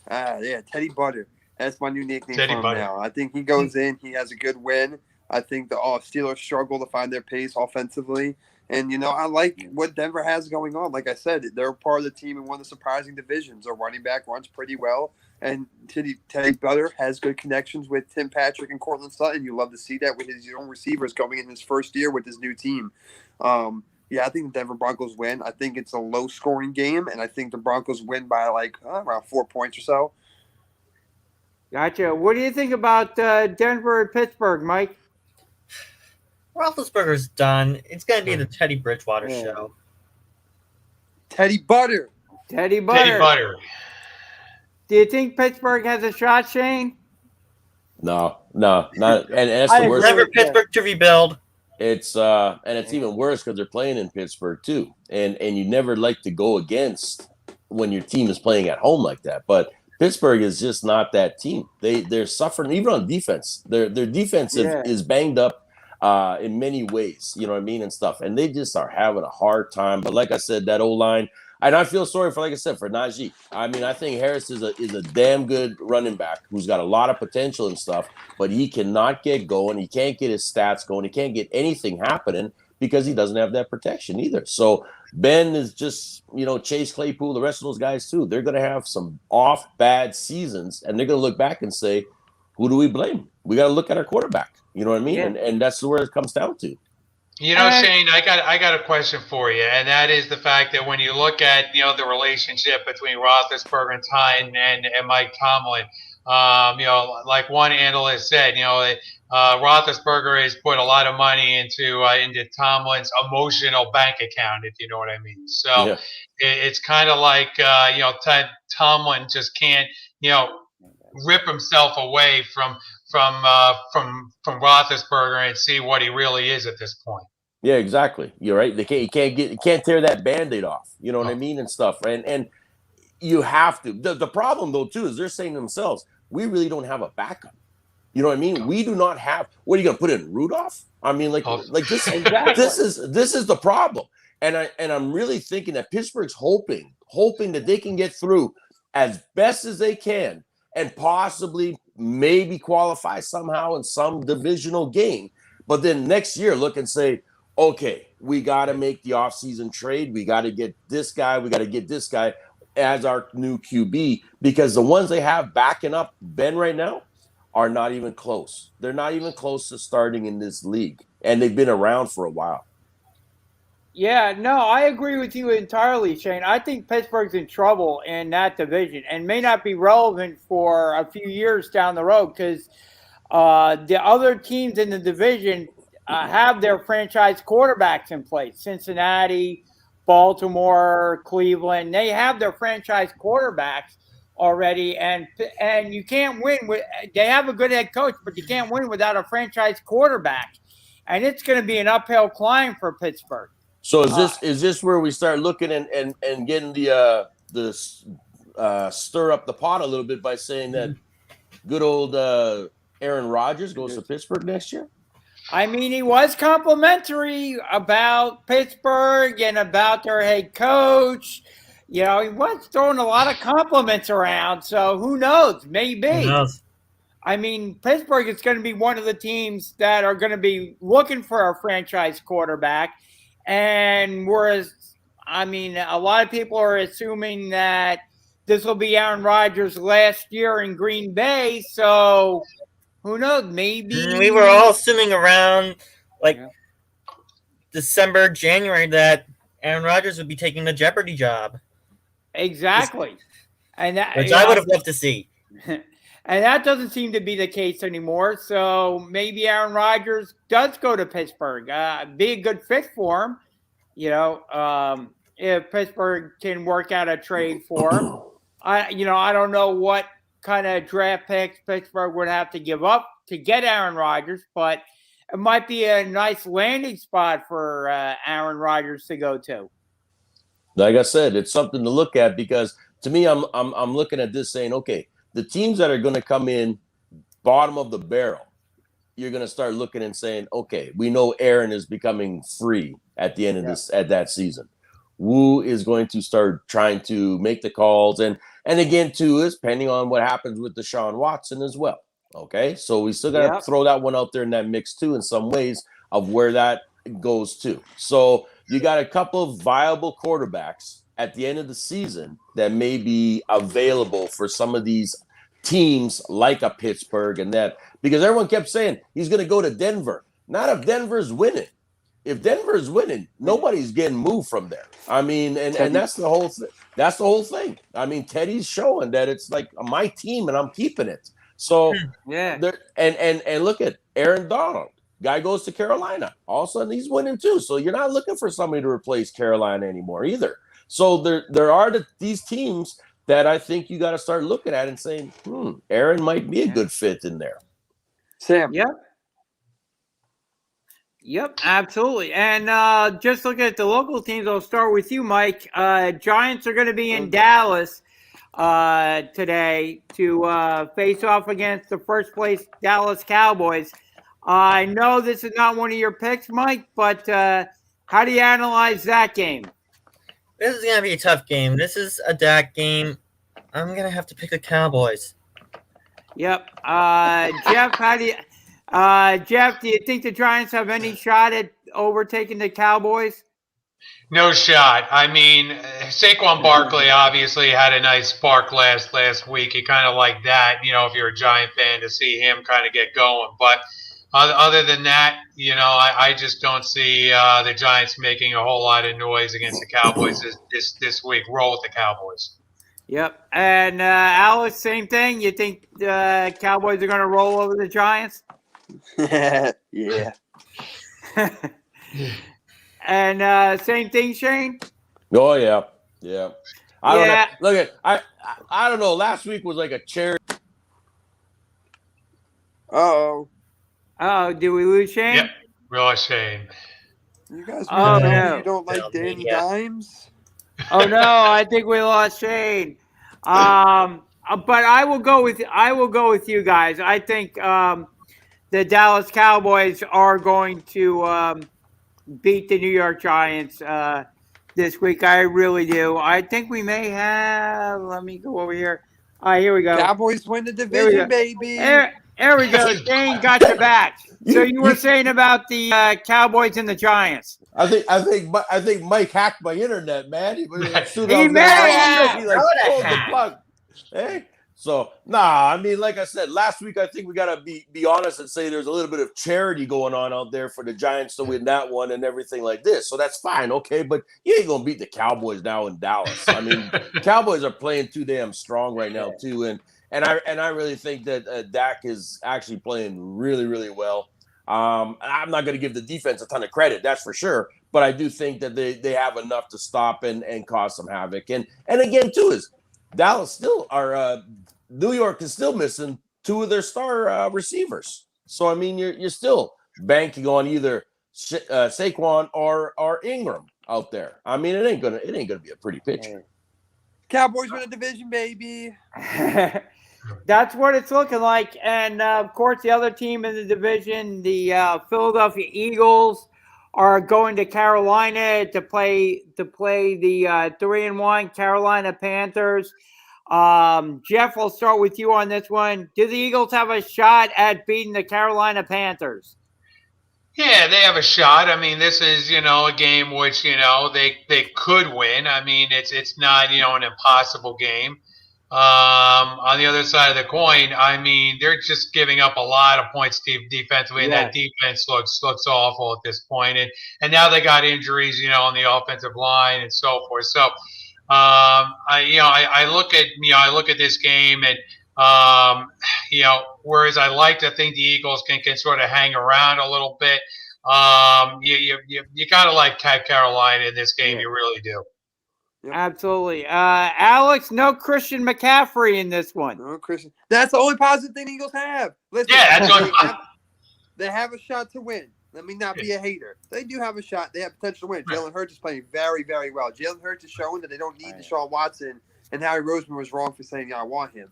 Teddy Butter. That's my new nickname for him now. I think he goes in. He has a good win. I think the Steelers struggle to find their pace offensively. And, I like what Denver has going on. Like I said, they're part of the team in one of the surprising divisions. Their running back runs pretty well. And Teddy Butter has good connections with Tim Patrick and Cortland Sutton. You love to see that with his own receivers going in his first year with his new team. I think the Denver Broncos win. I think it's a low-scoring game, and I think the Broncos win by around 4 points or so. Gotcha. What do you think about Denver and Pittsburgh, Mike? Roethlisberger's done. It's going to be the Teddy Bridgewater show. Teddy Butter. Teddy Butter. Do you think Pittsburgh has a shot, Shane? No, not. And that's the worst. Never Pittsburgh to rebuild. It's even worse because they're playing in Pittsburgh too, and you never like to go against when your team is playing at home like that. But Pittsburgh is just not that team. They're suffering even on defense. Their defense is banged up in many ways, you know what I mean, and stuff. And they just are having a hard time. But like I said, that O-line, and I feel sorry for, like I said, for Najee. I mean, I think Harris is a damn good running back who's got a lot of potential and stuff, but he cannot get going. He can't get his stats going. He can't get anything happening because he doesn't have that protection either. So Ben is just, Chase Claypool, the rest of those guys too. They're going to have some off bad seasons, and they're going to look back and say, who do we blame? We got to look at our quarterback. You know what I mean? Yeah. And that's where it comes down to. Shane, I got a question for you, and that is the fact that when you look at the relationship between Roethlisberger and Mike Tomlin, like one analyst said, Roethlisberger has put a lot of money into Tomlin's emotional bank account, if you know what I mean. So it's kind of like Tomlin just can't rip himself away from Roethlisberger and see what he really is at this point. Yeah, exactly. You're right. You can't tear that Band-Aid off. You know what I mean, and stuff. And you have to. The problem though too is they're saying to themselves, we really don't have a backup. You know what I mean? We do not have. What are you going to put in Rudolph? I mean, like this. Exactly. This is the problem. And I'm really thinking that Pittsburgh's hoping that they can get through as best as they can and possibly maybe qualify somehow in some divisional game. But then next year look and say, okay, we got to make the offseason trade. We got to get this guy. We got to get this guy as our new QB, because the ones they have backing up Ben right now are not even close. They're not even close to starting in this league, and they've been around for a while. Yeah, no, I agree with you entirely, Shane. I think Pittsburgh's in trouble in that division and may not be relevant for a few years down the road because the other teams in the division have their franchise quarterbacks in place. Cincinnati, Baltimore, Cleveland, they have their franchise quarterbacks already, and you can't win with. They have a good head coach, but you can't win without a franchise quarterback, and it's going to be an uphill climb for Pittsburgh. So is this where we start looking and getting the stir up the pot a little bit by saying that good old Aaron Rodgers goes to Pittsburgh next year? I mean, he was complimentary about Pittsburgh and about their head coach. He was throwing a lot of compliments around, so who knows? Maybe. Who knows? I mean, Pittsburgh is going to be one of the teams that are going to be looking for a franchise quarterback. And whereas, I mean, a lot of people are assuming that this will be Aaron Rodgers' last year in Green Bay, so who knows? Maybe we were all assuming around December, January that Aaron Rodgers would be taking the Jeopardy job. Exactly, which I would have loved to see. And that doesn't seem to be the case anymore. So maybe Aaron Rodgers does go to Pittsburgh. Be a good fit for him. If Pittsburgh can work out a trade for him. I don't know what kind of draft picks Pittsburgh would have to give up to get Aaron Rodgers, but it might be a nice landing spot for Aaron Rodgers to go to. Like I said, it's something to look at because to me, I'm looking at this saying, okay, the teams that are going to come in bottom of the barrel, you're going to start looking and saying, okay, we know Aaron is becoming free at the end of at that season. Who is going to start trying to make the calls? And again, too, is depending on what happens with Deshaun Watson as well. Okay, so we still got to throw that one out there in that mix too, in some ways of where that goes to. So you got a couple of viable quarterbacks at the end of the season that may be available for some of these teams like a Pittsburgh and that, because everyone kept saying he's going to go to Denver. Not if Denver's winning. If Denver's winning, nobody's getting moved from there. I mean, and that's the whole thing. That's the whole thing. I mean, Teddy's showing that it's like my team and I'm keeping it. So and look at Aaron Donald. Guy goes to Carolina. All of a sudden he's winning too. So you're not looking for somebody to replace Carolina anymore either. So there are these teams that I think you got to start looking at and saying, Aaron might be a good fit in there. Sam. Yep, absolutely. And just looking at the local teams, I'll start with you, Mike. Giants are going to be in Dallas today to face off against the first place Dallas Cowboys. I know this is not one of your picks, Mike, but how do you analyze that game? This is going to be a tough game. This is a Dak game. I'm going to have to pick the Cowboys. Yep. Jeff, Jeff, do you think the Giants have any shot at overtaking the Cowboys? No shot. I mean, Saquon Barkley obviously had a nice spark last week. You kind of like that, if you're a Giant fan, to see him kind of get going. But other than that, I just don't see the Giants making a whole lot of noise against the Cowboys this week. Roll with the Cowboys. Yep. And Alex, same thing. You think the Cowboys are going to roll over the Giants? Yeah. And same thing, Shane. Oh yeah. I don't Yeah. know. Look at I don't know. Last week was like a charity. Uh-oh. Oh, did we lose Shane? Yep. Real shame. You guys Oh, tell no. me you don't like Danny Yeah. Dimes? Oh no, I think we lost Shane. But I will go with you guys. I think the Dallas Cowboys are going to beat the New York Giants this week. I really do. I think we may have. Let me go over here. All right, here we go. Cowboys win the go. division, baby. There we go. Shane got your back. So you were saying about the Cowboys and the Giants. I think Mike hacked my internet, man. He He may have. He like Throw the pulled the hack. plug. Hey. So I mean, like I said, last week I think we gotta be honest and say there's a little bit of charity going on out there for the Giants to win that one and everything like this. So that's fine, okay. But you ain't gonna beat the Cowboys now in Dallas. I mean, Cowboys are playing too damn strong right now too, and I really think that Dak is actually playing really, really well. I'm not going to give the defense a ton of credit, that's for sure. But I do think that they have enough to stop and cause some havoc. And again, too, is Dallas still are New York is still missing two of their star receivers. So I mean, you're still banking on either Saquon or Ingram out there. I mean, it ain't gonna be a pretty picture. Cowboys win the division, baby. That's what it's looking like. And, of course, the other team in the division, the Philadelphia Eagles, are going to Carolina to play the 3-1 Carolina Panthers. Jeff, I'll start with you on this one. Do the Eagles have a shot at beating the Carolina Panthers? Yeah, they have a shot. I mean, this is, a game which, they could win. I mean, it's not, an impossible game. On the other side of the coin, I mean, they're just giving up a lot of points defensively, and that defense looks awful at this point. And now they got injuries, on the offensive line and so forth. So, I look at this game, and whereas I like to think the Eagles can sort of hang around a little bit, you gotta like Carolina in this game. You really do. Yep. Absolutely. Alex, no Christian McCaffrey in this one. No, Christian. That's the only positive thing the Eagles have. Listen, Yeah, that's only they have a shot to win. Let me not be a hater. They do have a shot. They have potential to win. Jalen Hurts is playing very, very well. Jalen Hurts is showing that they don't need Deshaun Watson, and Harry Roseman was wrong for saying, I want him.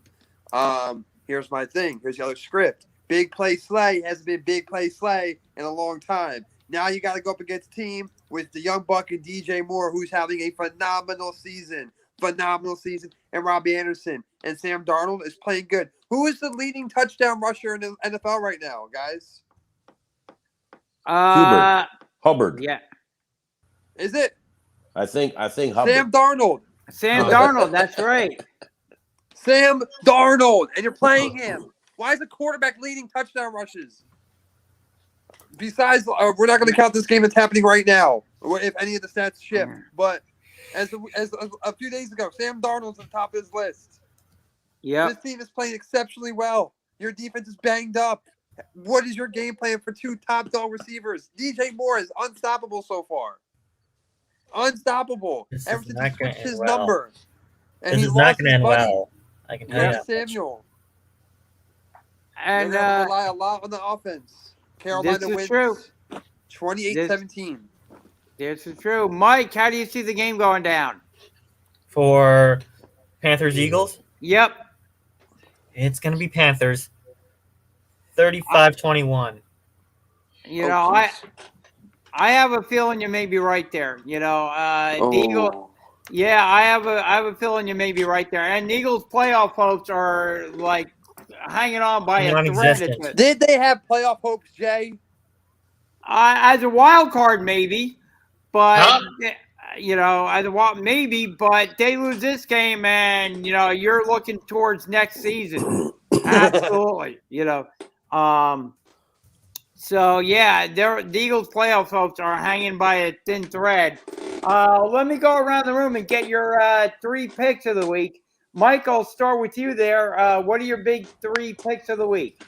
Here's my thing. Here's the other script. Big play Slay hasn't been big play Slay in a long time. Now you got to go up against a team with the young buck and DJ Moore, who's having a phenomenal season, and Robbie Anderson and Sam Darnold is playing good. Who is the leading touchdown rusher in the NFL right now, guys? Hubbard. Yeah. Is it? I think Hubbard. Sam Darnold. Sam Darnold, that's right. Sam Darnold, and you're playing him. Why is the quarterback leading touchdown rushes? Besides, we're not going to count this game that's happening right now, if any of the stats shift. But as a few days ago, Sam Darnold's on top of his list. Yeah. This team is playing exceptionally well. Your defense is banged up. What is your game plan for two top dog receivers? DJ Moore is unstoppable so far. Unstoppable. Ever since he switched his number. And This he is not lost going to his end buddy, well. I can tell you that. Samuel. And They're going to rely a lot on the offense. Carolina this is wins true. 28-17. This is true. Mike, how do you see the game going down? For Panthers-Eagles, Yep. it's going to be Panthers 35-21. You know, I have a feeling you may be right there. You know, the Eagles. Yeah, I have a feeling you may be right there. And the Eagles playoff hopes are like hanging on by a thread. Non-existent. Did they have playoff hopes, Jay? As a wild card, maybe, but Huh? as a wild maybe, but they lose this game, and you're looking towards next season. Absolutely, um, So yeah, the Eagles playoff hopes are hanging by a thin thread. Let me go around the room and get your 3 picks of the week. Mike, I'll start with you there. What are your big 3 picks of the week?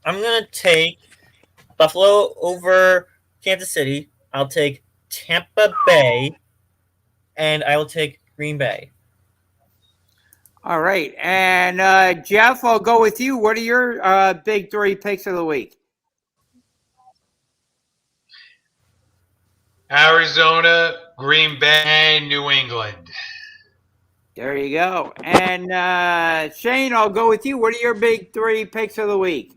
I'm going to take Buffalo over Kansas City. I'll take Tampa Bay. And I will take Green Bay. All right. And Jeff, I'll go with you. What are your big 3 picks of the week? Arizona, Green Bay, New England. There you go. And Shane, I'll go with you. What are your big 3 picks of the week?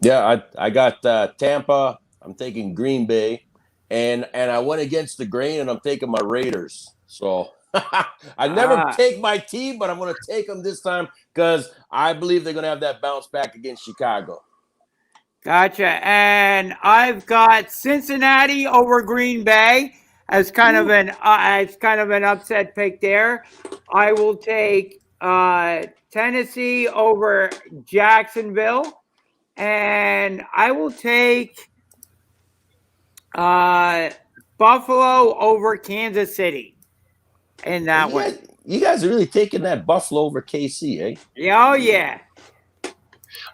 Yeah, I got Tampa. I'm taking Green Bay, and I went against the grain, and I'm taking my Raiders. So I never take my team, but I'm going to take them this time because I believe they're going to have that bounce back against Chicago. Gotcha. And I've got Cincinnati over Green Bay as kind of an upset pick there. I will take Tennessee over Jacksonville, and I will take Buffalo over Kansas City in that one. You guys are really taking that Buffalo over KC, eh? Oh yeah.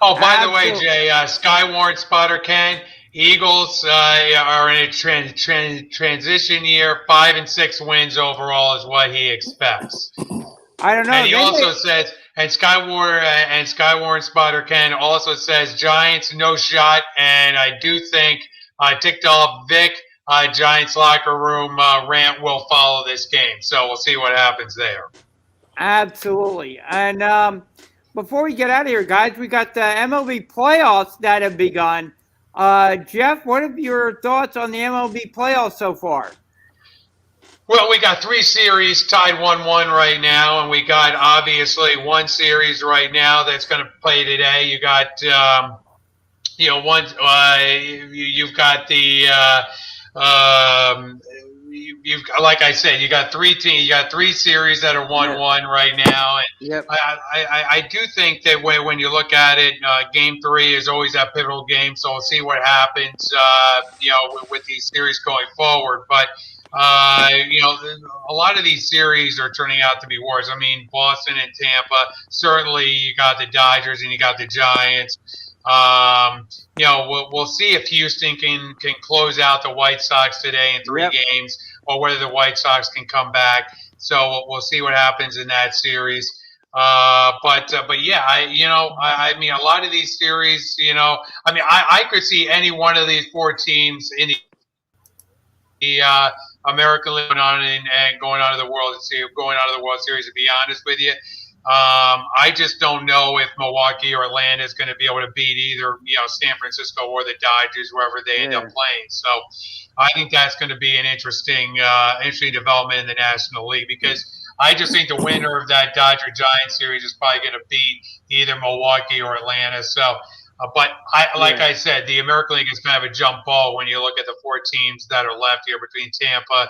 Oh, by the way, Jay, Skywarn Spotter Ken, Eagles are in a transition year. 5 and 6 wins overall is what he expects. I don't know. And he also says, and Skywarn Spotter Ken also says Giants no shot. And I do think ticked off Vic Giants locker room rant will follow this game. So we'll see what happens there. Absolutely. And before we get out of here, guys, we got the MLB playoffs that have begun. Jeff, what are your thoughts on the MLB playoffs so far? Well, we got 3 series tied 1-1 right now, and we got obviously 1 series right now that's going to play today. You got, one. You've got the. You've like I said, you got 3 teams. You got 3 series that are 1-1 right now, and Yep. I do think that when you look at it, Game 3 is always that pivotal game. So we'll see what happens, with these series going forward. But a lot of these series are turning out to be wars. I mean, Boston and Tampa. Certainly, you got the Dodgers and you got the Giants. We'll see if Houston can close out the White Sox today in 3 games, or whether the White Sox can come back. So we'll see what happens in that series. But yeah, I mean, a lot of these series, I could see any one of these 4 teams in the American League going on and going on to the World Series. To be honest with you. I just don't know if Milwaukee or Atlanta is going to be able to beat either, San Francisco or the Dodgers, wherever they end up playing. So I think that's going to be an interesting development in the National League, because I just think the winner of that Dodger-Giants series is probably going to beat either Milwaukee or Atlanta. So, I said, the American League is kind of a jump ball when you look at the 4 teams that are left here between Tampa.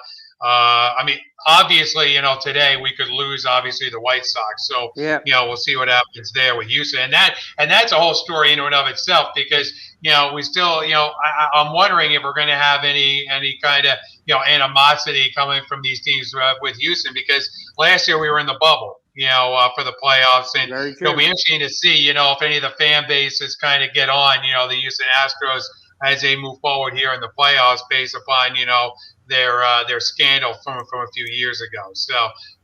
Obviously, today we could lose, obviously, the White Sox. So, we'll see what happens there with Houston. And that's a whole story in and of itself, because, we still, I'm wondering if we're going to have any kind of, animosity coming from these teams with Houston, because last year we were in the bubble, for the playoffs. And it'll be interesting to see, if any of the fan bases kind of get on, the Houston Astros as they move forward here in the playoffs based upon, their scandal from a few years ago. So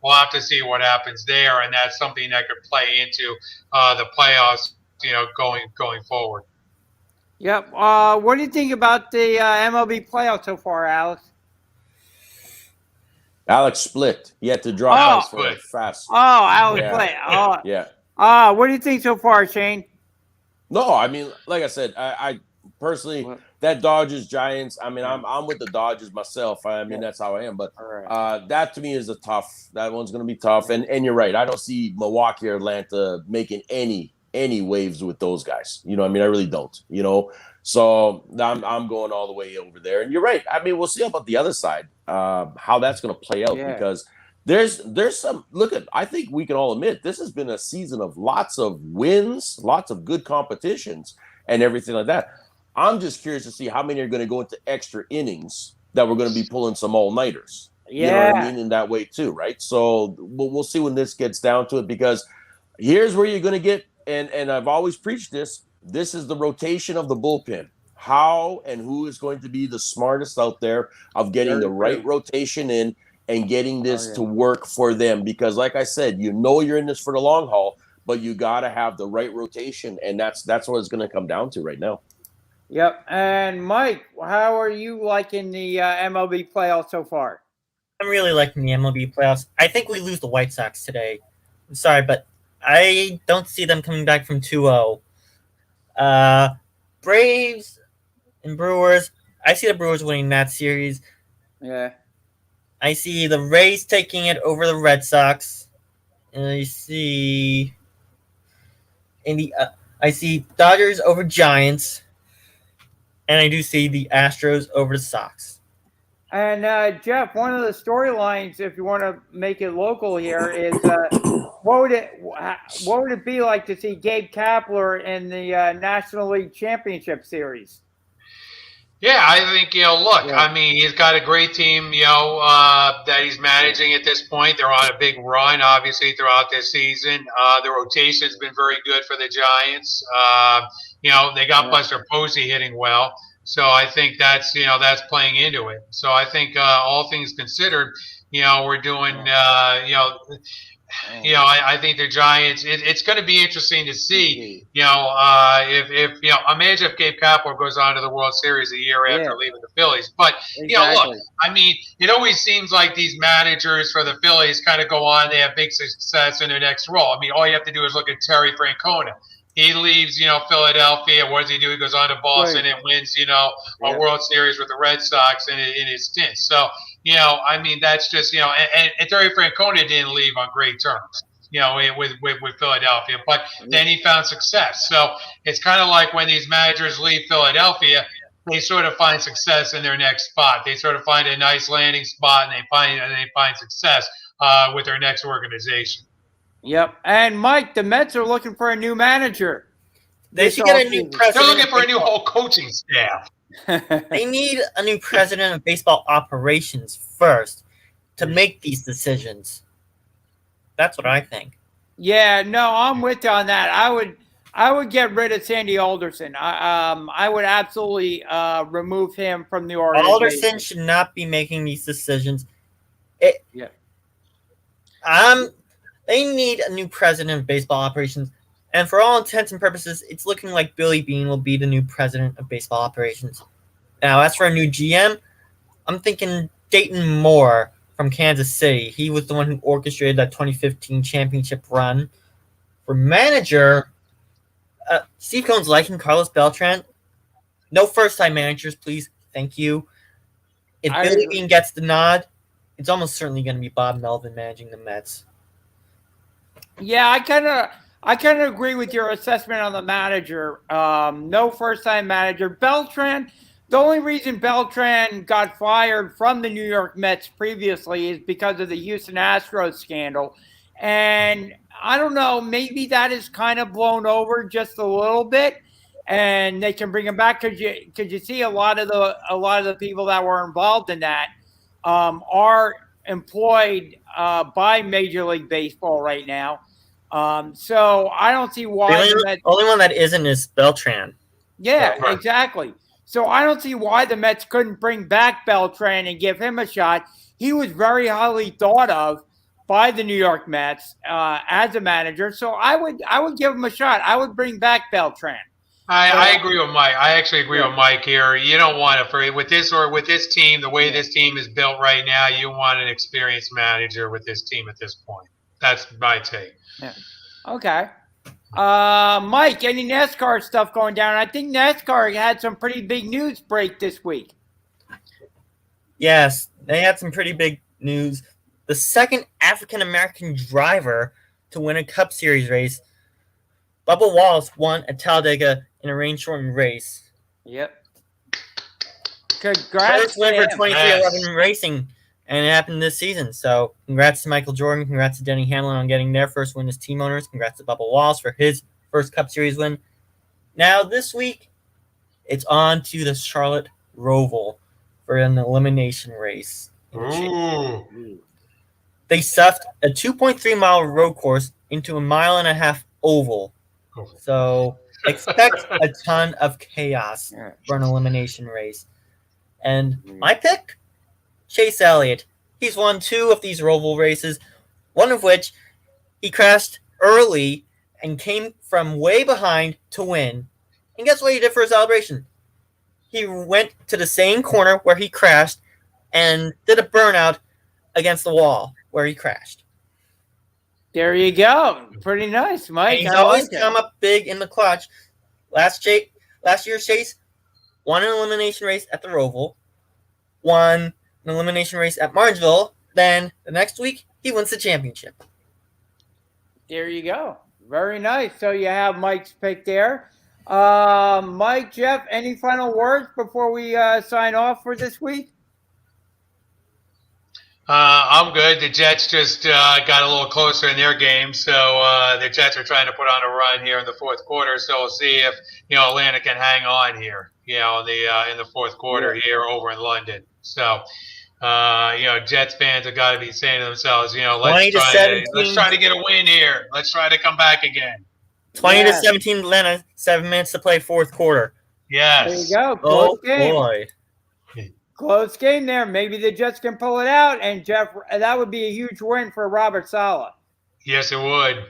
we'll have to see what happens there, and that's something that could play into the playoffs, going forward. Yep. What do you think about the MLB playoffs so far, Alex? Alex split. He had to drop ice for it fast. Oh, Alex split. Oh, yeah. What do you think so far, Shane? No, I mean, like I said, I personally, that Dodgers Giants. I mean, I'm with the Dodgers myself. I mean, that's how I am. But that to me is that one's going to be tough. And you're right. I don't see Milwaukee or Atlanta making any waves with those guys. I mean, I really don't. So I'm going all the way over there. And you're right. I mean, we'll see about the other side, how that's going to play out because there's some look at. I think we can all admit this has been a season of lots of wins, lots of good competitions, and everything like that. I'm just curious to see how many are going to go into extra innings that we're going to be pulling some all-nighters. You know what I mean? In that way too, right? So we'll see when this gets down to it because here's where you're going to get, and I've always preached this. This is the rotation of the bullpen. How and who is going to be the smartest out there of getting the right rotation in and getting this to work for them? Because, like I said, you're in this for the long haul, but you got to have the right rotation, and that's what it's going to come down to right now. Yep. And Mike, how are you liking the MLB playoffs so far? I'm really liking the MLB playoffs. I think we lose the White Sox today. I'm sorry, but I don't see them coming back from 2-0. Braves and Brewers. I see the Brewers winning that series. Yeah. I see the Rays taking it over the Red Sox. And I see I see Dodgers over Giants. And I do see the Astros over the Sox. And Jeff, one of the storylines, if you want to make it local here, is what would it be like to see Gabe Kapler in the National League Championship Series? Yeah, I think, look, I mean, he's got a great team, that he's managing at this point. They're on a big run, obviously, throughout this season. The rotation's been very good for the Giants. They got Buster Posey hitting well. So I think that's playing into it. So I think all things considered, we're doing, I think the Giants. It's going to be interesting to see. Imagine if Gabe Kapler goes on to the World Series a year after leaving the Phillies. But look, I mean, it always seems like these managers for the Phillies kind of go on. They have big success in their next role. I mean, all you have to do is look at Terry Francona. He leaves, Philadelphia. What does he do? He goes on to Boston and wins, a World Series with the Red Sox in his stint. So, I mean, that's just, and Terry Francona didn't leave on great terms, with Philadelphia. But then he found success. So it's kind of like when these managers leave Philadelphia, they sort of find success in their next spot. They sort of find a nice landing spot, and they find success with their next organization. Yep. And Mike, the Mets are looking for a new manager. They should get a new president. They're looking for a new whole coaching staff. They need a new president of baseball operations first to make these decisions. That's what I think. Yeah, no, I'm with you on that. I would get rid of Sandy Alderson. I would absolutely remove him from the organization. Alderson should not be making these decisions. They need a new president of baseball operations. And for all intents and purposes, it's looking like Billy Beane will be the new president of baseball operations. Now, as for a new GM, I'm thinking Dayton Moore from Kansas City. He was the one who orchestrated that 2015 championship run. For manager, Steve Cohen's liking Carlos Beltran. No first-time managers, please. Thank you. If Billy Beane gets the nod, it's almost certainly going to be Bob Melvin managing the Mets. Yeah, I kind of agree with your assessment on the manager. No first-time manager. Beltran, the only reason Beltran got fired from the New York Mets previously is because of the Houston Astros scandal. And I don't know, maybe that is kind of blown over just a little bit, and they can bring him back because you see a lot of the people that were involved in that are employed by Major League Baseball right now. So I don't see why the only one that isn't is Beltran. Yeah, exactly. So I don't see why the Mets couldn't bring back Beltran and give him a shot. He was very highly thought of by the New York Mets as a manager. So I would give him a shot. I would bring back Beltran. I agree with Mike. I actually agree with Mike here. You don't want to with this team, the way this team is built right now, you want an experienced manager with this team at this point. That's my take. Yeah. Okay. Mike, any NASCAR stuff going down? I think NASCAR had some pretty big news break this week. Yes, they had some pretty big news. The second African-American driver to win a Cup Series race, Bubba Wallace, won at Talladega in a rain-shortened race. Yep. Congrats First win to for him. 2311 Racing, and it happened this season. So congrats to Michael Jordan. Congrats to Denny Hamlin on getting their first win as team owners. Congrats to Bubba Wallace for his first Cup Series win. Now this week, it's on to the Charlotte Roval for an elimination race. Ooh. They stuffed a 2.3-mile road course into a 1.5-mile oval. So expect a ton of chaos for an elimination race. And my pick, Chase Elliott. He's won 2 of these Roval races, one of which he crashed early and came from way behind to win. And guess what he did for his celebration? He went to the same corner where he crashed and did a burnout against the wall where he crashed. There you go. Pretty nice, Mike. And he's I always like come it. up big in the clutch. Last year's Chase won an elimination race at the Roval, won an elimination race at Martinsville. Then the next week, he wins the championship. There you go. Very nice. So you have Mike's pick there. Mike, Jeff, any final words before we sign off for this week? I'm good. The Jets just got a little closer in their game, so the Jets are trying to put on a run here in the fourth quarter. So we'll see if Atlanta can hang on here, in the fourth quarter here over in London. So Jets fans have got to be saying to themselves, let's try to get a win here. Let's try to come back again. 20-17 Atlanta, 7 minutes to play fourth quarter. Yes. There you go. Close game. Boy. Close game there. Maybe the Jets can pull it out. And, Jeff, that would be a huge win for Robert Saleh. Yes, it would.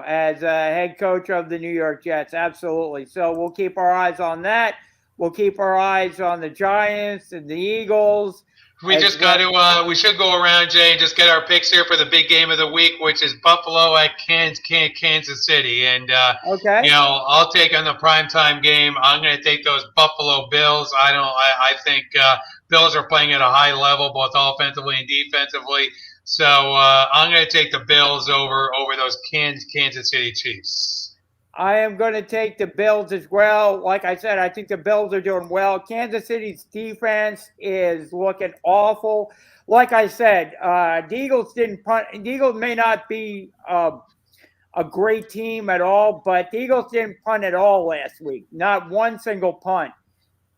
As head coach of the New York Jets. Absolutely. So we'll keep our eyes on that. We'll keep our eyes on the Giants and the Eagles. We just got to. We should go around, Jay, and just get our picks here for the big game of the week, which is Buffalo at Kansas City. And okay, I'll take on the primetime game. I'm going to take those Buffalo Bills. I think Bills are playing at a high level, both offensively and defensively. So I'm going to take the Bills over those Kansas City Chiefs. I am going to take the Bills as well. Like I said, I think the Bills are doing well. Kansas City's defense is looking awful. Like I said, the Eagles didn't punt. The Eagles may not be a great team at all, but the Eagles didn't punt at all last week. Not one single punt.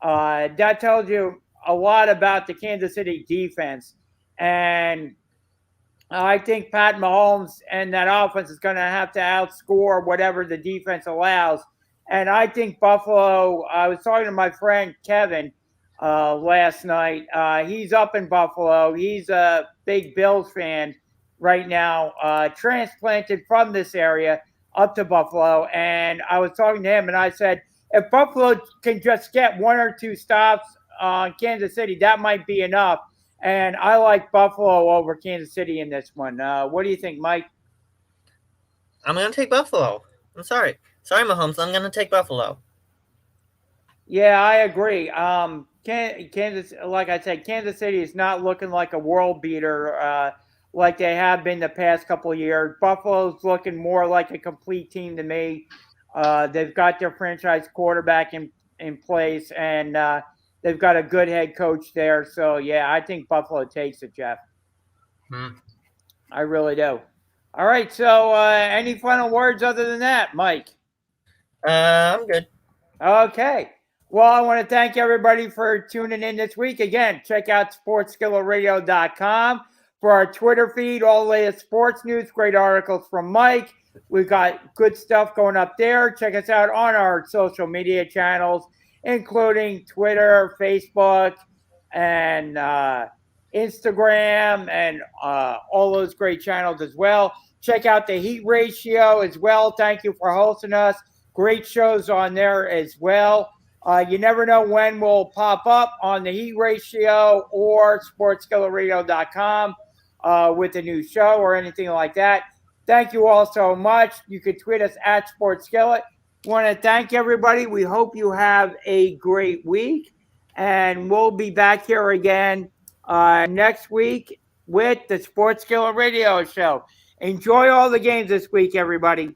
That tells you a lot about the Kansas City defense. And I think Pat Mahomes and that offense is going to have to outscore whatever the defense allows. And I think Buffalo, I was talking to my friend Kevin last night. He's up in Buffalo. He's a big Bills fan right now, transplanted from this area up to Buffalo. And I was talking to him, and I said, if Buffalo can just get 1 or 2 stops on Kansas City, that might be enough. And I like Buffalo over Kansas City in this one. What do you think, Mike? I'm going to take Buffalo. I'm sorry. Sorry, Mahomes. I'm going to take Buffalo. Yeah, I agree. Kansas, like I said, Kansas City is not looking like a world beater like they have been the past couple of years. Buffalo's looking more like a complete team to me. They've got their franchise quarterback in place, and they've got a good head coach there. So, yeah, I think Buffalo takes it, Jeff. I really do. All right, so any final words other than that, Mike? I'm good. Okay. Well, I want to thank everybody for tuning in this week. Again, check out sportsskillerradio.com for our Twitter feed, all the latest sports news, great articles from Mike. We've got good stuff going up there. Check us out on our social media channels, including Twitter, Facebook, and Instagram, and all those great channels as well. Check out the Heat Ratio as well. Thank you for hosting us. Great shows on there as well. You never know when we'll pop up on the Heat Ratio or sportskillerradio.com with a new show or anything like that. Thank you all so much. You can tweet us at SportsSkillet. Want to thank everybody. We hope you have a great week, and we'll be back here again next week with the Sports Skillet Radio Show. Enjoy all the games this week, everybody.